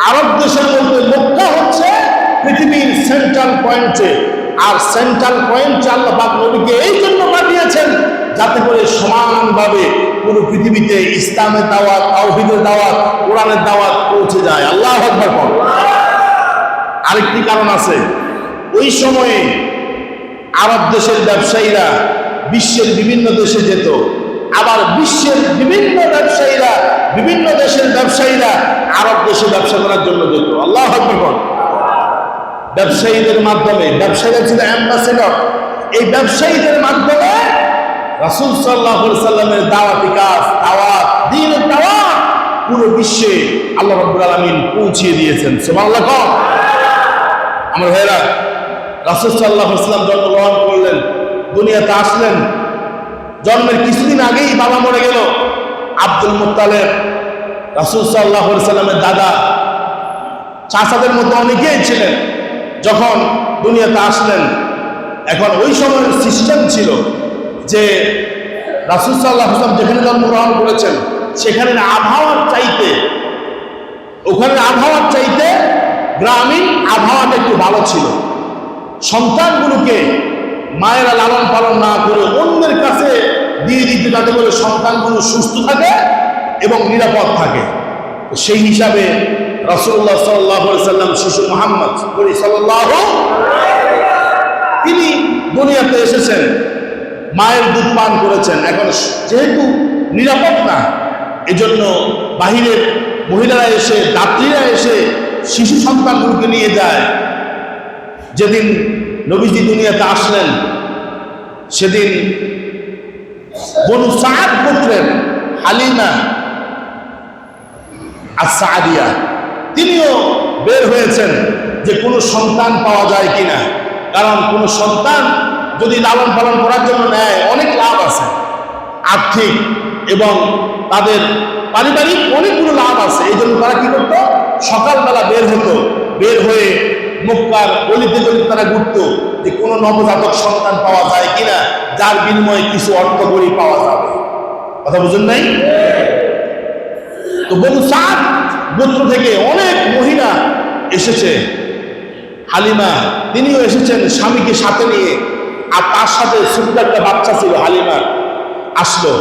আরব দেশের মধ্যে মক্কা হচ্ছে পৃথিবীর সেন্ট্রাল পয়েন্টে। আর সেন্ট্রাল পয়েন্টে আল্লাহ পাক নবীকে এই জন্য পাঠিয়েছেন যাতে করে সমানভাবে পুরো পৃথিবীতে ইসলামের দাওয়াত, তাওহীদের দাওয়াত, কোরআনের দাওয়াত পৌঁছে যায়। আল্লাহু আকবার। আরেকটি কারণ আছে, ওই সময়ে আরব দেশের ব্যবসায়ীরা বিশ্বের বিভিন্ন দেশে যেত, আবার বিশ্বের বিভিন্ন ব্যবসায়ীরা, বিভিন্ন দেশের ব্যবসায়ীরা আরব দেশে ব্যবসা করার জন্য যেত। আল্লাহু আকবার। ব্যবসায়ীদের মাধ্যমে, ব্যবসায়ীরা ছিল অ্যাম্বাসেডর, এই ব্যবসায়ীদের মাধ্যমে রাসূল সাল্লাল্লাহু আলাইহি সাল্লামের দাওয়াতি কাজ, দাওয়াত, দ্বীনের দাওয়াত পুরো বিশ্বে আল্লাহ রাব্বুল আলামিন পৌঁছিয়ে দিয়েছেন। সুবহানাল্লাহ। আমার ভাইরা, রাসূল সাল্লাল্লাহু আলাইহি সাল্লাম জন্মগ্রহণ করলেন, দুনিয়াতে আসলেন। জন্মের কিছুদিন আগেই বাবা মরে গেল। আব্দুল মুত্তালিব রাসূল সাল্লাল্লাহু আলাইহি সাল্লামের দাদা, চাচাদের মধ্যে অনেকেই ছিলেন। যখন দুনিয়াতে আসলেন, এখন ওই সময়ের সিস্টেম ছিল যে রাসূল সাল্লাল্লাহু আলাইহি ওয়াসাল্লাম যেখানে জন্মগ্রহণ করেছেন সেখানের আবহাওয়ার চাইতে, ওখানের আবহাওয়ার চাইতে গ্রামীণ আবহাওয়াটা একটু ভালো ছিল। সন্তানগুলোকে মায়েরা লালন পালন না করে অন্যের কাছে দিয়ে দিতে, যাতে করে সন্তানগুলো সুস্থ থাকে এবং নিরাপদ থাকে। সেই হিসাবে রাসূলুল্লাহ সাল্লাল্লাহু আলাইহি ওয়াসাল্লাম শিশু মুহাম্মদ সাল্লাল্লাহু, তিনি দুনিয়াতে এসেছেন, মায়ের দুধ পান করেছেন। এখন যেহেতু নিরাপদ না, এজন্য বাহিরের মহিলারা এসে, দাত্রীরা এসে শিশু সন্তানগুলোকে নিয়ে যায়। যেদিন নবীজি দুনিয়াতে আসলেন সেদিন বনু সাদ গোত্রের হালিমা আস-সাদিয়া তিনিও বের হয়েছেন যে কোনো সন্তান পাওয়া যায় কিনা। কারণ কোনো সন্তান যদি লালন পালন করার জন্য নেয় অনেক লাভ আছে, আর্থিক এবং তাদের পারিবারিক অনেকগুলো লাভ আছে। এই জন্য তারা কি করতো, সকালবেলা বের হতো, বের হয়ে মক্কার গলিতে গলিতে তারা ঘুরতো যে কোনো নবজাতক সন্তান পাওয়া যায় কিনা, যার বিনিময়ে কিছু অর্থ করি পাওয়া যাবে। কথা বুঝুন নাই? তো বনু সাদ গোত্র থেকে অনেক মহিলা এসেছে। হালিমা তিনিও এসেছেন স্বামীকে সাথে নিয়ে, আর তার সাথে ছোট্ট একটা বাচ্চা ছিল। হালিমা আসলো,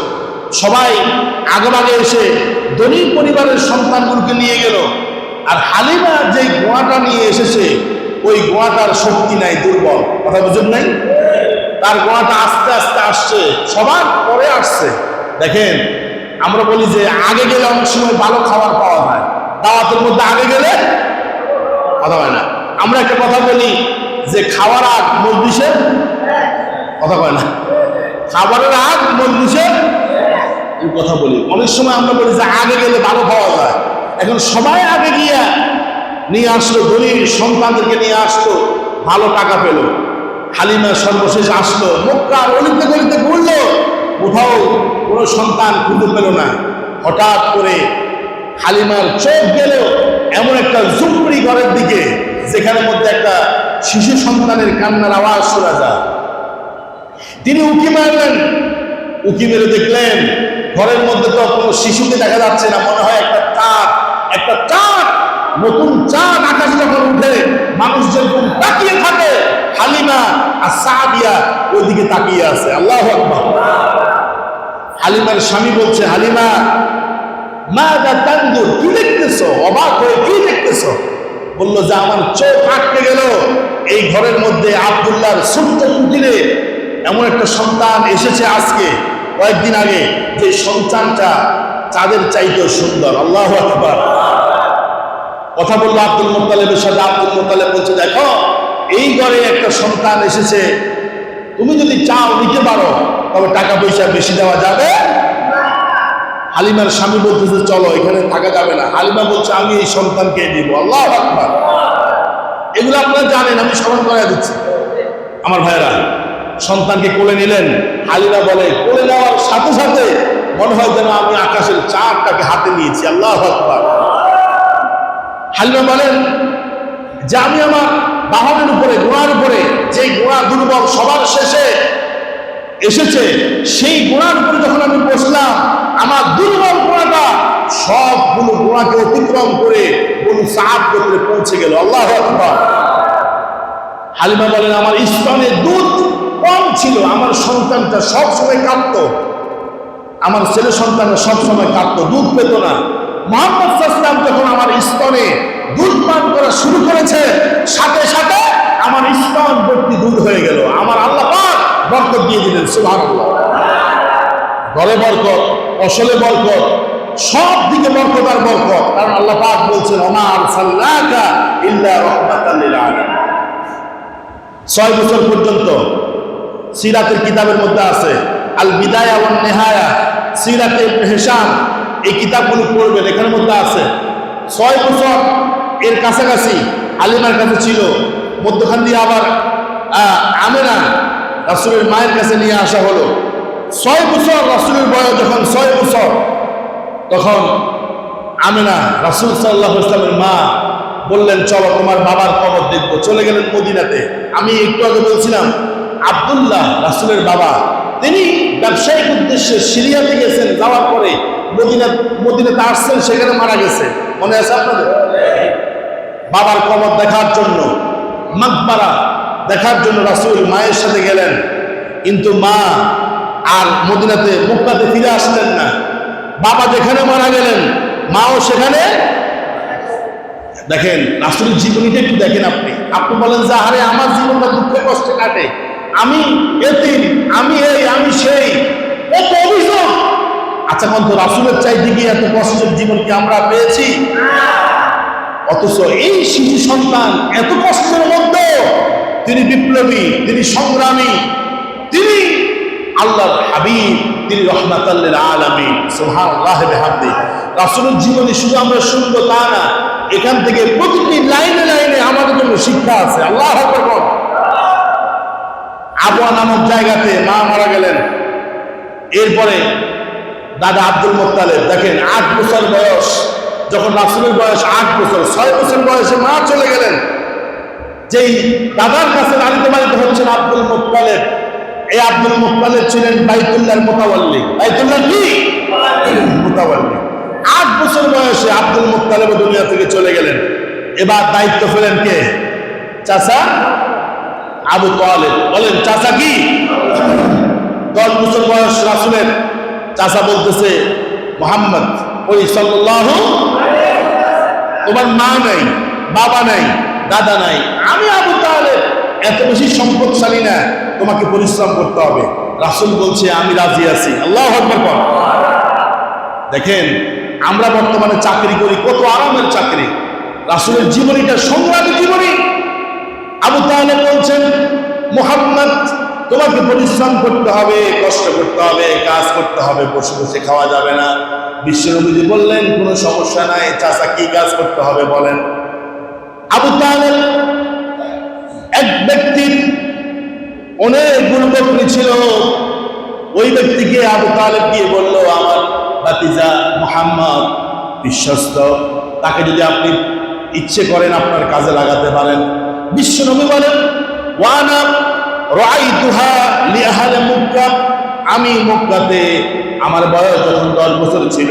সবাই আগেভাগে এসে ধনী পরিবারের সন্তানগুলোকে নিয়ে গেল। আর হালিমা যে গোয়াটা নিয়ে এসেছে ওই গোয়াটার শক্তি নাই, দুর্বল। কথা বুঝুন নাই? তার গোয়াটা আস্তে আস্তে আসছে, সবার পরে আসছে। দেখেন, আমরা বলি যে আগে গেলে অনেক সময় ভালো খাবার পাওয়া যায়, দাওয়াতের মধ্যে আগে গেলে কথা হয় না। আমরা একটা কথা বলি যে খাওয়ার আগ মজলিসের কথা কয় না, খাবারের আগ মজলিসের কথা বলি। অনেক সময় আমরা বলি যে আগে গেলে ভালো পাওয়া যায়। এখন সবাই আগে গিয়া নিয়ে আসলো, ধনী সন্তানদেরকে নিয়ে আসতো, ভালো টাকা পেল। হালিমা সর্বশেষ আসলো, মক্কার অলিতে গলিতে ঘুরলো, কোথাও কোনো সন্তান খুঁজে পেল না। হঠাৎ করে হালিমার চোখ গেল এমন একটা ঝুপড়ি ঘরের দিকে, যেখানের মধ্যে একটা শিশু সন্তানের কান্নার আওয়াজ শোনা যায়। তিনি উঁকি মারলেন, উঁকি মেরে দেখলেন ঘরের মধ্যে তো কোনো শিশুকে দেখা যাচ্ছে না, মনে হয় একটা চাঁদ, একটা চাঁদ, নতুন চাঁদ আকাশে যখন উঠে মানুষ যেরকম তাকিয়ে থাকে, হালিমা আর সাদিয়া ওইদিকে তাকিয়ে আছে। আল্লাহু আকবার। হালিমার স্বামী বলছে, হালিমা মাযা তানজুর, কি দেখতেছো? অবাক হয়ে কি দেখতেছো? বললো যে আমার চোখ আটকে গেল, এই ঘরের মধ্যে আব্দুল্লাহর ছোট্ট কুটিরে এমন একটা সন্তান এসেছে আজকে কয়েকদিন আগে, যে সন্তানটা চাঁদের চাইতেও সুন্দর। আল্লাহু আকবার। কথা বললো আব্দুল মুত্তালিবের সাথে। আব্দুল মুত্তালিব বলছে, দেখো এই ঘরে একটা সন্তান এসেছে, তুমি যদি চাও নিতে পারো, তবে টাকা পয়সা বেশি দেওয়া যাবে। হালিমার স্বামী বলতেছে, চলো, এখানে থাকা যাবে না। হালিমা বলছে, আমি এই সন্তানকে দিব। আল্লাহু আকবার। এগুলো আপনারা জানেন, আমি স্মরণ করাই দিচ্ছি। আমার ভাইয়েরা, সন্তানকে কোলে নিলেন। হালিমা বলে, কোলে নেওয়ার সাথে সাথে মনে হয় যেন আমি আকাশের চাঁদটাকে হাতে নিয়েছি। আল্লাহু আকবার। হালিমা বলেন যে আমি আমার বাহনের উপরে, ঘোড়ার উপরে, যে ঘোড়া দুর্বল সবার শেষে এসেছে, সেই ঘোড়ার উপরে যখন আমি বসলাম, আমার দুর্বল ঘোড়াটা সবগুলো ঘোড়াকে অতিক্রম করে বনু সাদ গোত্রে পৌঁছে গেল। আল্লাহু আকবার। হালিমা বলেন, আমার স্তনে দুধ কম ছিল, আমার সন্তানটা সবসময় কাঁদতো, আমার ছেলে সন্তানটা সবসময় কাঁদতো, দুধ পেত না। মুহাম্মদ সাল্লাল্লাহু আলাইহি ওয়াসাল্লাম যখন আমার স্তনে দুধ পান করা শুরু করেছে, সাথে সাথে আমার স্তন ভর্তি দুধ হয়ে গেল। আমার আল্লাহ পাক বরকত দিয়ে দিলেন। সুবহানাল্লাহ। ঘরে বরকত, ফসলে বরকত, সব দিকে বরকত আর বরকত। কারণ আল্লাহ পাক বলছেন, ওমা আরসালনাকা ইল্লা রাহমাতাল লিল আলামিন। 6 বছর পর্যন্ত সিরাতের কিতাবের মধ্যে আছে, আল বিদায়া ওয়ান নিহায়া, সিরাতে ইবনে হিশাম, এই কিতাবগুলো পড়বেন, এখানের মধ্যে আছে 6 বছর এর কাছাকাছি হালিমার কাছে ছিল। মধ্যখান দিয়ে আবার আমেনা রাসূলের মায়ের কাছে নিয়ে আসা হলো। 6 বছর রাসূলের বয়স যখন 6 বছর, তখন আমেনা রাসূল সাল্লাল্লাহু আলাইহি ওয়াসাল্লামের মা বললেন, চলো তোমার বাবার কবর দেখবো। চলে গেলেন মদিনাতে। আমি একটু আগে বলছিলাম আব্দুল্লাহ রাসূলের বাবা, তিনি ব্যবসায়িক উদ্দেশ্যে সিরিয়াতে গেছেন, যাওয়ার পরে মদিনাতে আসছেন, সেখানে মারা গেছে। মনে আছে আপনাদের? বাবার কবর দেখার জন্য, মাকবারা দেখার জন্য রাসূল মায়ের সাথে গেলেন, কিন্তু মা আর মক্কাতে ফিরে আসলেন না। বাবা যেখানে মারা গেলেন, মাও সেখানে। দেখেন রাসূলের জীবনীটা একটু দেখেন। আপনি বলেন যে আরে আমার জীবনটা দুঃখে কষ্টে কাটে, আমি এতিম, আমি এই, আমি সেই, কত অভিযোগ। আচ্ছা বন্ধ, রাসূলের চাইতে কি এত কষ্টের জীবন কি আমরা পেয়েছি? অথচ এই শিশু সন্তান এত কষ্টের মধ্যে তিনি বিপ্লবী, তিনি সংগ্রামী, তিনি আল্লাহর হাবিব, তিনি রাহমাতাল লিল আলামিন। সুবহানাল্লাহ ওয়া বিহামদিহি। রাসূলের জীবনী শুধু আমরা শুনবো তা না, এখান থেকে প্রতিটি লাইনে লাইনে আমাদের জন্য শিক্ষা আছে। আল্লাহু আকবার। আবওয়া নামক জায়গাতে মা মারা গেলেন। এরপরে দাদা আব্দুল মুত্তালিব, দেখেন 8 বছর বয়স, যখন রাসূলের বয়স 8 বছর, 6 বছর বয়সে মা চলে গেলেন। যেই দাদার কাছে লালিত পালিত হচ্ছেন আব্দুল মুত্তালিব, এই আব্দুল মুত্তালিব ছিলেন বাইতুল্লাহর মুতাওয়াল্লি। বাইতুল্লাহ কি? মুতাওয়াল্লি। 8 বছর বয়সে আব্দুল মুত্তালিব দুনিয়া থেকে চলে গেলেন। এবার দায়িত্ব পেলেন কে? চাচা আবু তালেব। বলেন চাচা কি? 10 বছর বয়স রাসূলের। চাচা বলতেছে, মুহাম্মদ ওই সাল্লাল্লাহু, তোমার মা নাই, বাবা নাই, দাদা নাই, আমি আবু তালেব এত বেশি সম্পদশালী না, তোমাকে পরিশ্রম করতে হবে। রাসূল বলছে, আমি রাজি আছি। আল্লাহু আকবার। দেখেন আমরা বর্তমানে চাকরি করি, কত আরামের চাকরি। রাসূলের জীবনীটা সংগ্রামী জীবনী। আবু তালেব বলছেন, মুহাম্মদ তোমাকে পরিশ্রম করতে হবে, কষ্ট করতে হবে, কাজ করতে হবে, বসে বসে খাওয়া যাবে না। বিশ্বনবী বললেন, কোনো সমস্যা নাই, চাচা কি কাজ করতে হবে বলেন। আবু তালেব এক ব্যক্তির অনেকগুলো বকরি ছিল। ওই ব্যক্তিকে আবু তালেব গিয়ে বলল, আমার ভাতিজা মুহাম্মদ বিশ্বস্ত, তাকে যদি আপনি ইচ্ছে করেন আপনার কাজে লাগাতে পারেন। বিশ্বনবী বলেন, ওয়ানা রাআইতুহা লিআহলি মক্কা, আমি মক্কাতে আমার বয়স যখন 10 বছর ছিল,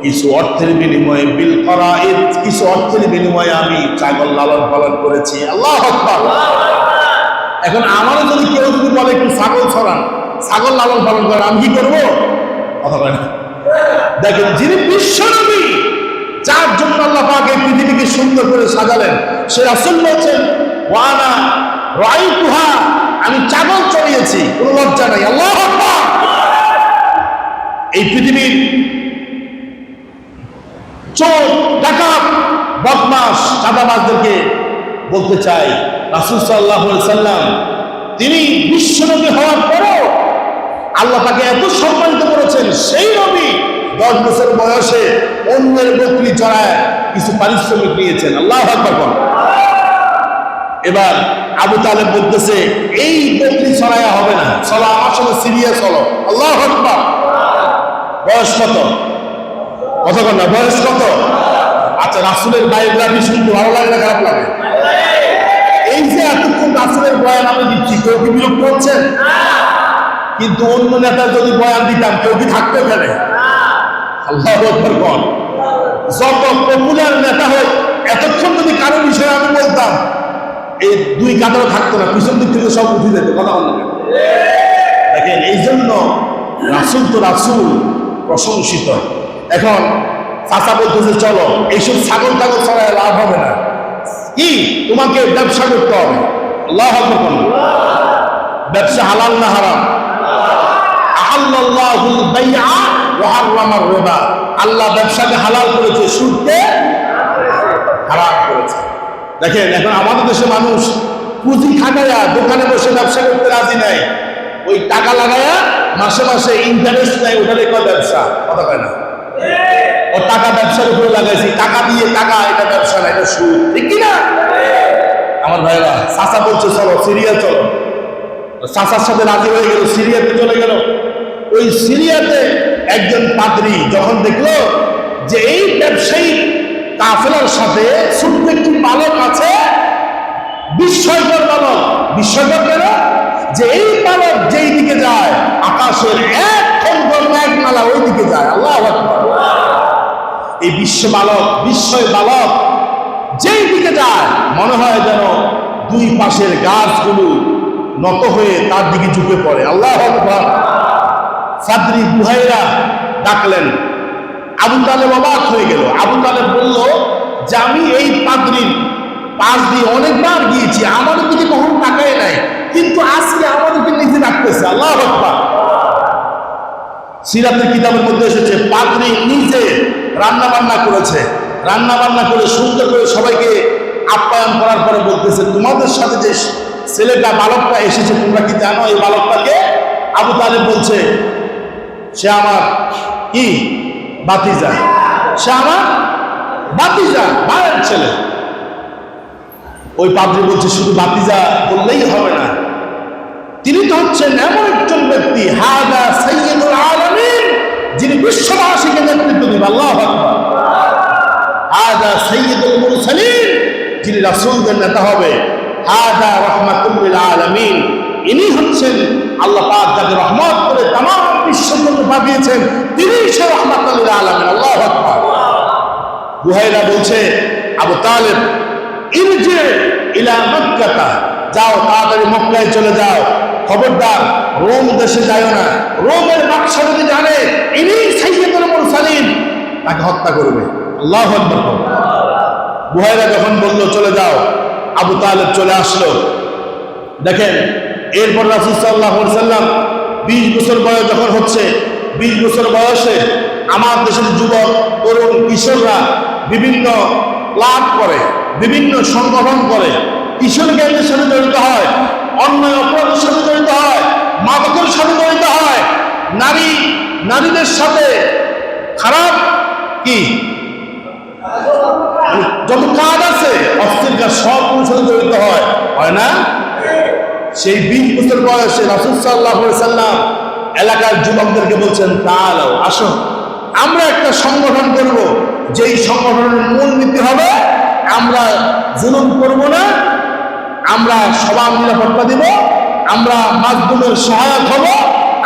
কিছু অর্থের বিনিময়ে বিল করাইদ, কিছু অর্থের বিনিময়ে আমি ছাগল লালন পালন করেছি। আল্লাহু আকবার। এখন আমারও যদি কেউ যদি বলে একটু ছাগল ছড়ান, ছাগল লালন পালন করেন, আমি কি করবো? কথা বলে না। দেখেন যিনি বিশ্বনবী, যার জন্য আল্লাহ পাক এই পৃথিবীকে সুন্দর করে সাজালেন, সে রাসূল বলছেন, ওয়ানা রাআইতুহা, আমি ছাগল চড়িয়েছি, কোনো লজ্জা নাই। আল্লাহু আকবার। এই পৃথিবীর চোর, ডাকাত, বদমাশ, চাঁদাবাজদেরকে বলতে চাই, রাসূল সাল্লাল্লাহু আলাইহি সাল্লাম তিনি বিশ্বনবী হওয়ার পরেও আল্লাহ তাকে এত সম্মানিত করেছেন। সেই নবী 10 বছর বয়সে অন্যের বকরি চড়ায় কিছু পারিশ্রমিক নিয়েছেন। আল্লাহু আকবার। এবার আবু তালেব বলতেছে, এই বকরি চড়ায়া হবে না, চলো আমার সাথে সিরিয়া চলো। আল্লাহু আকবার। বয়স কত? কতক্ষণ না, বয়স কত? আচ্ছা রাসূলের বায়োগ্রাফি শুনতে ভালো লাগে না খারাপ লাগে? এই বয়ান আমি দিচ্ছি, কেউ কি বিরক্ত হচ্ছেন? কিন্তু অন্য নেতা যদি বয়ান দিতাম কেউ কি থাকতে পারে? আল্লাহু আকবার বল। যত পপুলার নেতা হোক, এতক্ষণ যদি কারো বিষয়ে আমি বলতাম, এই দুই কাতারও থাকতো না, পিছন দিক থেকে সব উঠে যেত। কথা বলেন দেখেন, এই জন্য রাসূল তো রাসূল, প্রশংসিত। এখন চাচা বলতেছে চলো, এইসব ছাগল টাগল ছাড়া লাভ হবে না, কি তোমাকে ব্যবসা করতে হবে। আল্লাহু আকবার বলেন। ব্যবসা হালাল না হারাম? আহাল্লাল্লাহুল বাইআ ওয়া হারামার রিবা। আল্লাহ ব্যবসাকে হালাল করেছে, সুদকে হারাম করেছে। দেখেন, এখন আমাদের দেশে মানুষ পুঁজি খাটায়া দোকানে বসে ব্যবসা করতে রাজি নাই, ওই টাকা লাগায়া মাসে মাসে ইন্টারেস্ট নেয়, ওটারে কয় ব্যবসা। কথা কয় না? ও টাকা ব্যবসার উপরে লাগাইছি, টাকা দিয়ে টাকা, এটা ব্যবসা না, এটা সুদ, ঠিক কিনা? আমার ভাইরা, চাচা বলছে চলো সিরিয়া চলো, চাচার সাথে রাজি হয়ে গেল, সিরিয়াতে চলে গেল। ওই সিরিয়াতে একজন পাদ্রী যখন দেখলো যে এই ব্যবসায়ী কাফেলার সাথে ছোট্ট একটি বালক আছে, বিস্ময়কর বালক। বিস্ময়কর কেন? যে এই বালক যেই দিকে যায়, আকাশের এক খন্ড মেঘমালা ওই দিকে যায়। আল্লাহু আকবার। এই বিস্ময় বালক যেই দিকে যায়, মনে হয় যেন দুই পাশের গাছগুলো নত হয়ে তার দিকে ঝুঁকে পড়ে। আল্লাহু আকবার। ফাদ্রী বুহাইরা ডাকলেন, আবু তালেব অবাক হয়ে গেল। আবু তালেব বলল যে আমি এই পাদ্রীর পাশ দিয়ে অনেকবার গিয়েছি, আমাদের দিকে কখনো তাকায় নাই, কিন্তু আজকে আমাদেরকে নিজে ডাকতেছে। আল্লাহু আকবার। সিরাতের কিতাবের মধ্যে এসেছে, পাদ্রী নিজে রান্না বান্না করেছে, রান্না বান্না করে সুন্দর করে সবাইকে আপ্যায়ন করার পরে বলতেছে, তোমাদের সাথে যে ছেলেটা বালকটা এসেছে তোমরা কি জানো এই বালকটাকে? আবু তালেব বলছে, সে আমার কি ভাতিজা, সে আমার ভাতিজা, ভাইয়ের ছেলে। ওই পাদ্রী বলছে, শুধু ভাতিজা বললেই হবে না, তিনি তো হচ্ছেন এমন একজন ব্যক্তি, হাদা সাইয়্যিদুল আলামিন, যিনি বিশ্ববাসীকে নেতৃত্ব দিবেন। আল্লাহু আকবার। হাদা সাইয়্যিদুল মুরসালিন, যিনি রাসূলদের নেতা হবে। হাদা রাহমাতুল লিল আলামিন, ইনি হচ্ছেন আল্লাহ পাক যাকে রহমত করে तमाम বিশ্বের জন্য পাঠিয়েছেন, তিনি সে রাহমাতুল লিল আলামিন। আল্লাহু আকবার। বুহাইরা বলছে, আবু তালেব ইরজি ইলা মক্কা, যাও তাড়াতাড়ি মক্কায় চলে যাও, খবরদার রোম দেশে যাও না, রোমের বাদশা যদি জানে ইনি সাইয়্যিদুল মুরসালিন তাকে হত্যা করবে। আল্লাহু আকবার। বুহাইরা যখন বলল চলে যাও, আবু তালেব চলে আসলো। দেখেন, এরপর রাসূল সাল্লাল্লাহু আলাইহি ওয়াসাল্লাম 20 বছর বয়স যখন হচ্ছে, 20 বছর বয়সে আমার দেশের যুবক তরুণ কিশোররা বিভিন্ন ক্লাব করে, বিভিন্ন সংগঠন করে, কিশোর গ্যাংয়ের সাথে জড়িত হয়, অন্যায় অপরাধের সাথে জড়িত হয়, মাদকের সাথে জড়িত হয়, নারীদের সাথে খারাপ কি যত কাজ আছে অশ্লীল কাজ সব সাথে জড়িত হয় না? সেই 20 বছর বয়সে রাসূল সাল্লাল্লাহু আলাইহি সাল্লাম এলাকার যুবকদেরকে বলছেন, তাআলাও, আসো আমরা একটা সংগঠন করব, যেই সংগঠনের মূল নীতি হবে আমরা জুলুম করব না, আমরা সবার নিরাপত্তা দিব, আমরা মাজলুমের সহায়ক হব,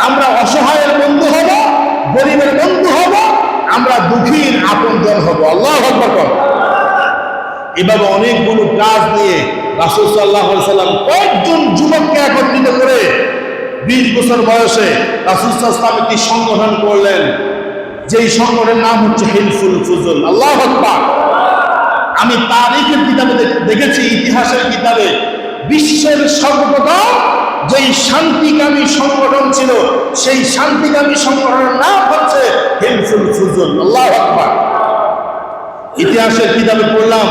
আমরা অসহায়ের বন্ধু হব, গরিবের বন্ধু হব, আমরা দুঃখীর আপনজন হব। আল্লাহু আকবার। এভাবে অনেকগুলো কাজ নিয়ে রাসূল সাল্লাল্লাহু আলাইহি সাল্লাম কয়েকজন যুবককে একত্রিত করে 20 বছর বয়সে রাসূল সাল্লাল্লাহু আলাইহি সাল্লাম একটি সংগঠন করলেন, যেই সংগঠনের নাম হচ্ছে হিলফুল ফুজুল। আল্লাহু আকবার। আমি তারিখের কিতাবে দেখেছি, ইতিহাসের কিতাবে, বিশ্বের সর্বপ্রথম যেই শান্তিকামী সংগঠন ছিল, সেই শান্তিকামী সংগঠনের নাম হচ্ছে হিলফুল ফুজুল। আল্লাহু আকবার। ইতিহাসের কিতাবে পড়লাম,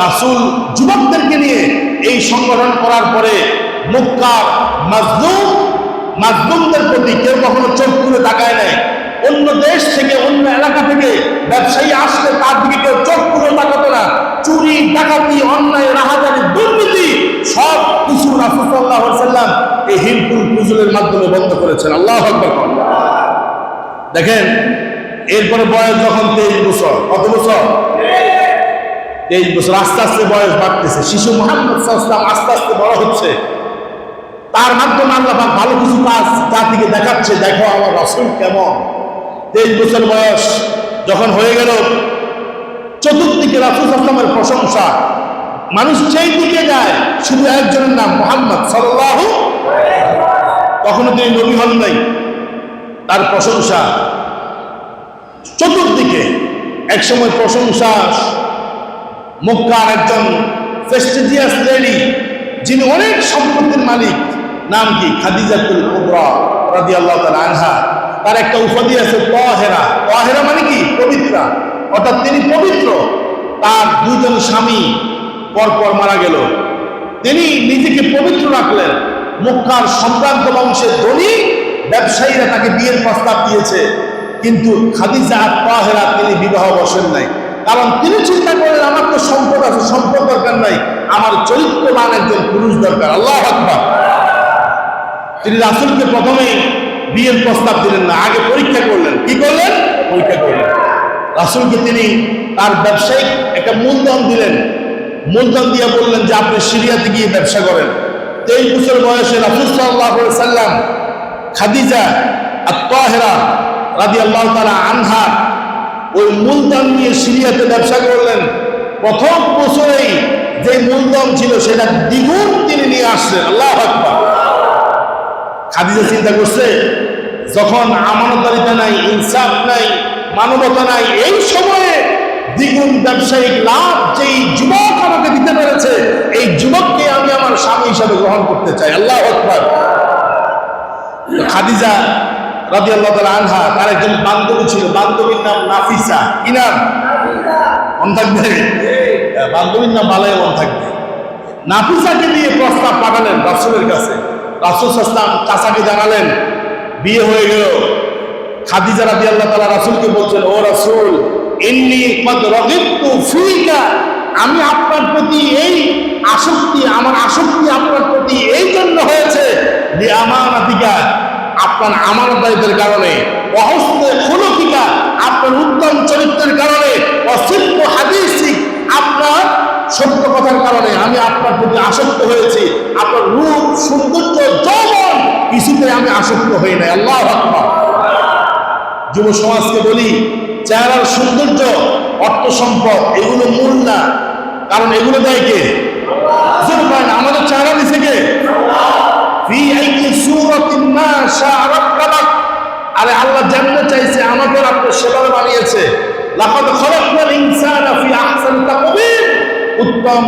রাসূল যুবকদেরকে নিয়ে এই সংগঠন করার পরে মক্কার মাজলুমদের প্রতি কেউ কখনো চোখ তুলে তাকায় নাই। অন্য দেশ থেকে, অন্য এলাকা থেকে ব্যবসায়ী আসলে তার দিকে কেউ চোখ তুলে তাকাতো না। চুরি, ডাকাতি, অন্যায়, রাহাজানি, দুর্নীতি সব কিছু রাসূল সাল্লাল্লাহু আলাইহি সাল্লাম এই হিলফুল ফুজুলের মাধ্যমে বন্ধ করেছেন। আল্লাহু আকবার। দেখেন, এরপরে বয়স যখন 23 বছর, কত বছর? 23 বছর। আস্তে আস্তে বয়স বাড়তেছে। শিশু মুহাম্মদ সাল্লাল্লাহু আলাইহি ওয়াসাল্লাম আস্তে আস্তে বড় হচ্ছে। তার মাধ্যমে আল্লাহ পাক ভালো কিছু কাজ জাতিকে দেখাচ্ছে, দেখো আমার রাসূল কেমন। 23 বছর বয়স যখন হয়ে গেল, চতুর্দিকে রাসূল সাল্লাল্লাহু আলাইহি ওয়াসাল্লামের প্রশংসা, মানুষ সেই দিকে যায়, শুধু একজনের নাম মুহাম্মদ সাল্লাল্লাহু আলাইহি ওয়াসাল্লাম। তখনও তিনি নবী হন নাই, তার প্রশংসা চতুর্দিকে। একসময় প্রশংসা মক্কার একজন প্রেস্টিজিয়াস লেডি, যিনি অনেক সম্পত্তির মালিক, নাম কি খাদিজাতুল কুবরা রাদিয়াল্লাহু তাআলা আনহা। তার একটা উপাধি আছে তাহেরা। তাহেরা মানে কি পবিত্রা, অর্থাৎ তিনি পবিত্র। তার দুজন স্বামী পরপর মারা গেল, তিনি নিজেকে পবিত্র রাখলেন। মক্কার সম্ভ্রান্ত বংশের ধনী ব্যবসায়ীরা তাকে বিয়ের প্রস্তাব দিয়েছে, কিন্তু খাদিজা আর তাহেরা তিনি বিবাহ বসেন নাই। কারণ তিনি চিন্তা করেন, আমার তো সম্পদ আছে, সম্পদ দরকার নাই, আমার চরিত্রবান একজন পুরুষ দরকার। আল্লাহু আকবার। তিনি রাসূলকে প্রথমেই বিয়ের প্রস্তাব দিলেন না, আগে পরীক্ষা করলেন। কি করলেন? পরীক্ষা করলেন। রাসূলকে তিনি তার ব্যবসায়িক একটা মূলধন দিলেন, মূলধন দিয়ে বললেন যে আপনি সিরিয়াতে গিয়ে ব্যবসা করেন। 23 বছর বয়সে রাসূল সাল্লাল্লাহু আলাইহি ওয়াসাল্লাম খাদিজা আত-তাহেরা রাদিয়াল্লাহু তাআলা আনহা ওই মূলধন নিয়ে সিরিয়াতে ব্যবসা করলেন। প্রথম বছরেই যে মূলধন ছিল সেটা দ্বিগুণ তিনি নিয়ে আসলেন। আল্লাহু আকবার। খাদিজা চিন্তা করছে, যখন আমানতদারিতা নাই, ইনসাফ নাই, মানবতা নাই, এই সময়ে দ্বিগুণ ব্যবসায়িক লাভ যেই যুবক আমাকে দিতে পেরেছে, এই যুবককে আমি আমার স্বামী হিসাবে গ্রহণ করতে চাই। আল্লাহু আকবার। খাদিজা রাদিয়াল্লাহু তাআলা আনহা, তার একজন বান্ধবী ছিল, বান্ধবীর নাম নাফিসা। কি নাম? মন থাকবে? বান্ধবীর নাম ভালোই মন থাকবে। নাফিসাকে নিয়ে প্রস্তাব পাঠালেন রাসূলের কাছে। রাসূল সাল্লাল্লাহু আলাইহি ওয়াসাল্লাম চাচাকে জানালেন, বিয়ে হয়ে গেল। খাদিজা রাদিয়াল্লাহু তাআলা রাসূলকে বলছেন, ও রাসূল, ইন্নী ক্বাদ রাগিবতু ফীকা, আমি আপনার প্রতি এই আসক্তি, আমার আসক্তি আপনার প্রতি এই জন্য হয়েছে, লিআমানাতিকা, আপনার আমানতদারিতার কারণে, ওয়াহুসনে খুলুকিকা, আপনার উত্তম চরিত্রের কারণে, ওয়াসিদকু হাদিসিক, আপনার সত্য কথার কারণে আমি আপনার প্রতি আসক্ত হয়েছি। আপনার রূপ, সৌন্দর্য, যৌবন কিছুতে আমি আসক্ত হই নাই। আল্লাহু আকবার। যুব সমাজকে বলি, চেহারার সৌন্দর্য, অর্থ সম্পদ এগুলো মূল না, কারণ এগুলো দেয় কে? আল্লাহ। আমাদের চেহারা দিছে কে? ফি আইয়ি সূরাতিন মা শাআ রাব্বাক, আরে আল্লাহ যেমন চাইছে আমাকে আপনার সেভাবে বানিয়েছে। লাকাদ খালাকনাল ইনসানা ফি আহসানি তাকওয়িম, উত্তম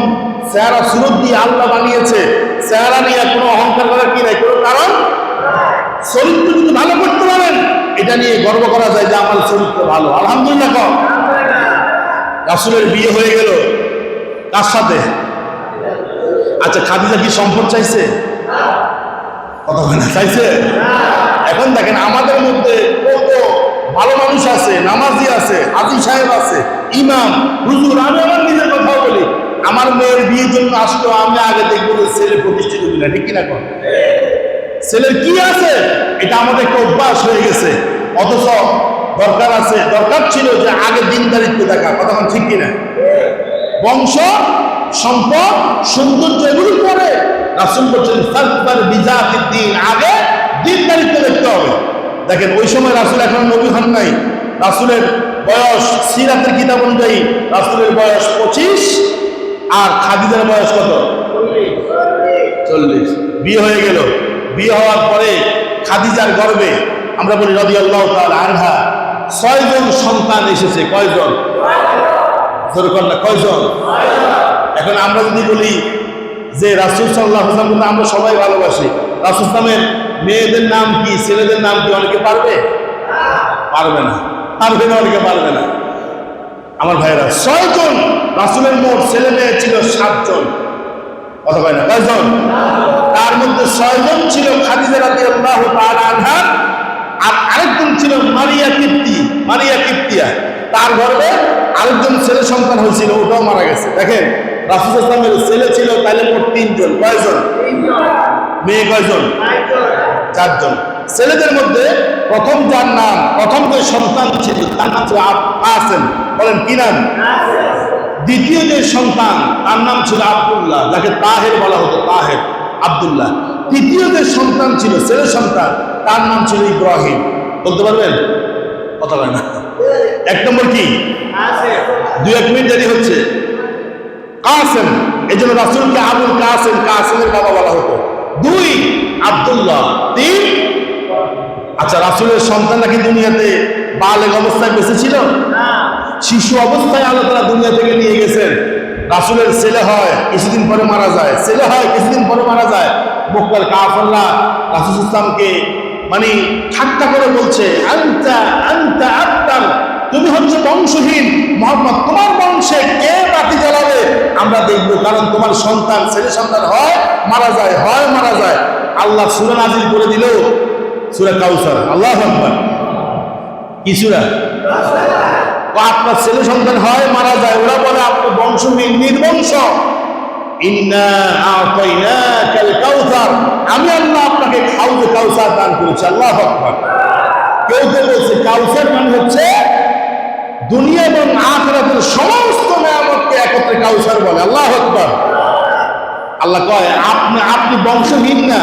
চেহারা সুরত দিয়ে আল্লাহ বানিয়েছে। চেহারা নিয়ে কোনো অহংকার করার কি নাই, কোনো কারণ। চরিত্র যদি ভালো করতে পারেন, এটা নিয়ে গর্ব করা যায় যে আমার চরিত্র ভালো। আলহামদুলিল্লাহ কম। রাসূলের বিয়ে হয়ে গেল কার সাথে? আচ্ছা, খাদিজা কি সম্পদ চাইছে? কথা বলে না, চাইছে? এখন দেখেন আমাদের মধ্যে কত ভালো মানুষ আছে, নামাজি আছে, হাজী সাহেব আছে, ইমাম, হুজুর। আমি আমার নিজের কথা বলি, আমার মেয়ের বিয়ের জন্য আসলো, আমি আগে দেখবো যে ছেলে প্রতিষ্ঠিত কিনা, ঠিক কিনা? কর ছেলের কি আছে, এটা আমাদের একটা অভ্যাস হয়ে গেছে। অথচ দরকার আছে, দরকার ছিল যে আগে দিনদারিত্ব দেখা। কথা ঠিক কিনা? বংশ, সম্পদ, সৌন্দর্য এগুলি পরে। রাসূল বলছেন ফাকবার বিজাতিদ দ্বীন, আগে দিনদারিত্ব দেখতে হবে। দেখেন ওই সময় রাসূল এখন নবী হন নাই। রাসূলের বয়স সিরাতের কিতাব অনুযায়ী রাসূলের বয়স 25, আর খাদিজার বয়স কত? 40। বিয়ে হয়ে গেল। বিয়ে হওয়ার পরে খাদিজার গর্ভে আমরা বলি রাদিয়াল্লাহু তাআলা আনহা 6 জন সন্তান এসেছে। কয়জন? যেরকম না, কয়জন? এখন আমরা যদি বলি যে রাসূল সাল্লাল্লাহু আলাইহি ওয়াসাল্লাম আমরা সবাই ভালোবাসি, রাসূল সাল্লামের মেয়েদের নাম কি, ছেলেদের নাম কি অনেকে পারবে? পারবে না। পারবে না, অনেকে পারবে না। আমার ভাইয়েরা, 6 জন। রাসূলের মোট ছেলে মেয়ে ছিল 7 জন। কথা কয় না, কয়জন? তার মধ্যে 6 জন ছিল খাদিজা রাদিয়াল্লাহু তাআলা আনহা, আর আরেকজন ছিল মারিয়া কিপ্তি, মারিয়া কিপ্তিয়া। তার গর্ভে আরেকজন ছেলে সন্তান হয়েছিল, ওটাও মারা গেছে। দেখেন রাসূল সাল্লাল্লাহু আলাইহি ওয়াসাল্লামের ছেলে ছিল তাহলে মোট 3 জন। কয়জন? 3 জন। মেয়ে কয়জন? 4 জন। ছেলেদের মধ্যে প্রথম যার নাম, প্রথম যে সন্তান ছিল তার নাম ছিল কাসেম। বলেন কি নাম? দ্বিতীয় যে সন্তান তার নাম ছিল আব্দুল্লাহ, যাকে তাহের বলা হতো, তাহের, আব্দুল্লাহ। তৃতীয় যে সন্তান ছিল, ছেলে সন্তান, তার নাম ছিল ইব্রাহিম। বলতে পারবেন? কথা বলে না। 1 নম্বর কি? 2-1 মিনিট দেরি হচ্ছে। কাসেম, এই জন্য রাসূলকে আবুল কাসেম, কাসেমের বাবা বলা হতো। 2 আব্দুল্লাহ। 3 আচ্ছা, রাসূলের সন্তান নাকি দুনিয়াতে বালেগ অবস্থায় বেঁচে ছিল? শিশু অবস্থায় আল্লাহ তাআলা দুনিয়া থেকে নিয়ে গেছেন। রাসূলের ছেলে হয়, কিছুদিন পরে মারা যায়, ছেলে হয়, কিছুদিন পরে মারা যায়। মক্কার কাফেররা রাসূল ইসলামকে মানে ঠাট্টা করে বলছে, আনতা আনতা আবতার, তুমি হচ্ছে বংশহীন মুহাম্মদ, তোমার বংশে কে বাতি জ্বালাবে আমরা দেখবো, কারণ তোমার সন্তান ছেলে সন্তান হয় মারা যায়, হয় মারা যায়। আল্লাহ সূরা নাজিল করে দিল, সূরা কাউসার। আল্লাহু আকবার। কি সূরা? আপনার ছেলে সন্তান হয় মারা যায়, ওরা বলে আপনি বংশহীন, নির্বংশ। ইন্না আতাইনাকাল কাউসার, আমি আল্লাহ আপনাকে হাউজে কাউসার দান করেছি। আল্লাহু আকবার। কেউ কেউ বলছে কাউসার মানে হচ্ছে দুনিয়া এবং আখিরাতের সমস্ত নিয়ামতকে একত্রে কাউসার বলে। আল্লাহু আকবার। আল্লাহ কয় আপনি বংশহীন না,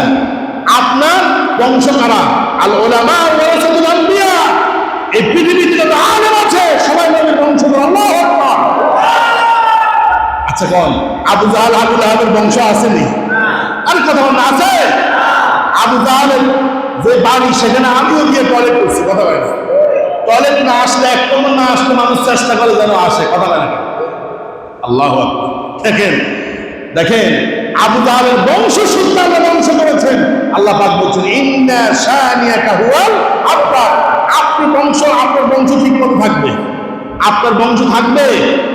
আপনার বংশ কারা? আল উলামা ওয়ারাসাতুল আম্বিয়া, এই পৃথিবীতে যত আলেম আছে সবাই নবীর বংশধর। আল্লাহু আকবার। আচ্ছা কোন আবু জাহাল আবু লাহাবের বংশ আসেনি? আর কথা বলেন আছে? আবু জাহালের যে বাড়ি সেখানে আমিও গিয়ে টয়লেট করছি। কথা বলেন, টয়লেট না আসলে, 1 নম্বর না আসলে মানুষ চেষ্টা করে যেন আসে। কথা বলেন। আল্লাহু আকবার। দেখেন দেখেন, আবু জাহালের বংশ সন্তান বংশ করেছেন। আল্লাহ পাক বলছেন ইন্না শানিয়াকা হুয়াল আবতার, আপনি বংশ, আপনার বংশ ঠিক মতো থাকবে, আপনার বংশ থাকবে,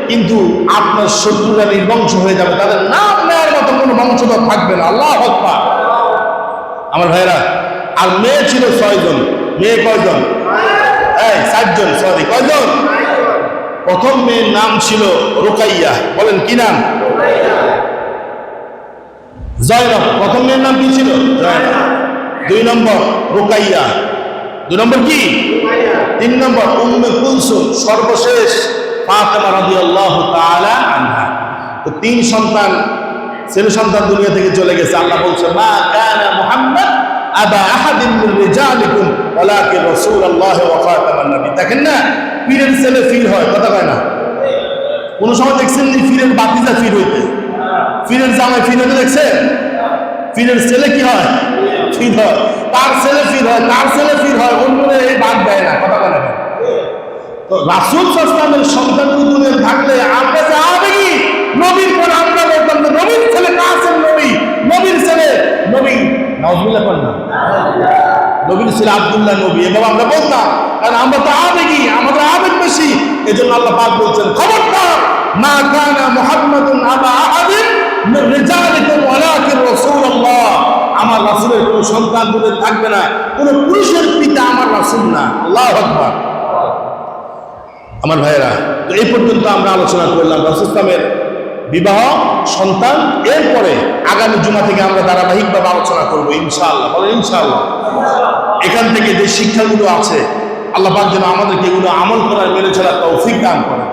কিন্তু আপনার শত্রুরা নির্বংশ হয়ে যাবে, তাদের নাম নেওয়ার মতো কোনো বংশধর থাকবে না। আল্লাহু আকবার। আমার ভাইরা, আর মেয়ে ছিল 6 জন। মেয়ে কয়জন? 7 জন, সরি, কয়জন? প্রথম মেয়ের নাম ছিল রুকাইয়া। বলেন কি নাম? জয়নব। প্রথম মেয়ের নাম কি ছিল? জয়নব। 2 নম্বর রুকাইয়া। 2 নম্বর কি? 3 নম্বর উম্মে কুলসুম। সর্বশেষ ফাতেমা রাদিয়াল্লাহু তাআলা আনহা। তো 3 সন্তান, ছেলে সন্তান দুনিয়া থেকে চলে গেছে। আল্লাহ বলছে মা কানা মুহাম্মদ আবা আহাদিন মিন রিজালিকুম ওয়ালাকিন রাসূলুল্লাহ ওয়া খাতামান নবী। দেখেন না, পীরের ছেলে পীর হয়। কথা কয় না? কোন সময় দেখছেন যে পীরের বাতিজা পীর হইতে? পীরের জামাই পীর হইতে দেখছেন? পীরের ছেলে কি হয়? পীর হয়। তার ছেলে পীর হয়, তার ছেলে পীর হয়, অন্যরা এই বাদ দেয় না। কথা বলে না। তো রাসূল সাল্লাল্লাহু আলাইহি ওয়াসাল্লামের সন্তানগুলো দুনিয়ায় থাকলে আমরা যে আবেগী, নবীর পর আমরা বলতাম যে নবীর ছেলে কাসেম নবী, নবীর ছেলে নবী, নাউজুবিল্লাহ করেন না, নবীর ছেলে আব্দুল্লাহ নবী, এভাবে আমরা বলতাম, কারণ আমরা তো আবেগী, আমাদের আবেগ বেশি। এজন্য আল্লাহ পাক বলছেন খবরদার, মা কানা মুহাম্মাদুন আবা আহাদিন মিন রিজালিকুম ওয়ালাকিন রাসূলুল্লাহ, আমার রাসূলের কোনো সন্তান দুনিয়াতে থাকবে না, কোনো পুরুষের পিতা আমার রাসূল না। আল্লাহু আকবার। আমার ভাইয়েরা, তো এই পর্যন্ত আমরা আলোচনা করলাম রাসূল ইসলামের বিবাহ, সন্তান। এরপরে আগামী জুমা থেকে আমরা ধারাবাহিকভাবে আলোচনা করবো ইনশাআল্লাহ। বলেন ইনশাআল্লাহ। এখান থেকে যে শিক্ষাগুলো আছে আল্লাহ পাক যেন আমাদেরকে এগুলো আমল করার, মেনে চলার তৌফিক দান করেন।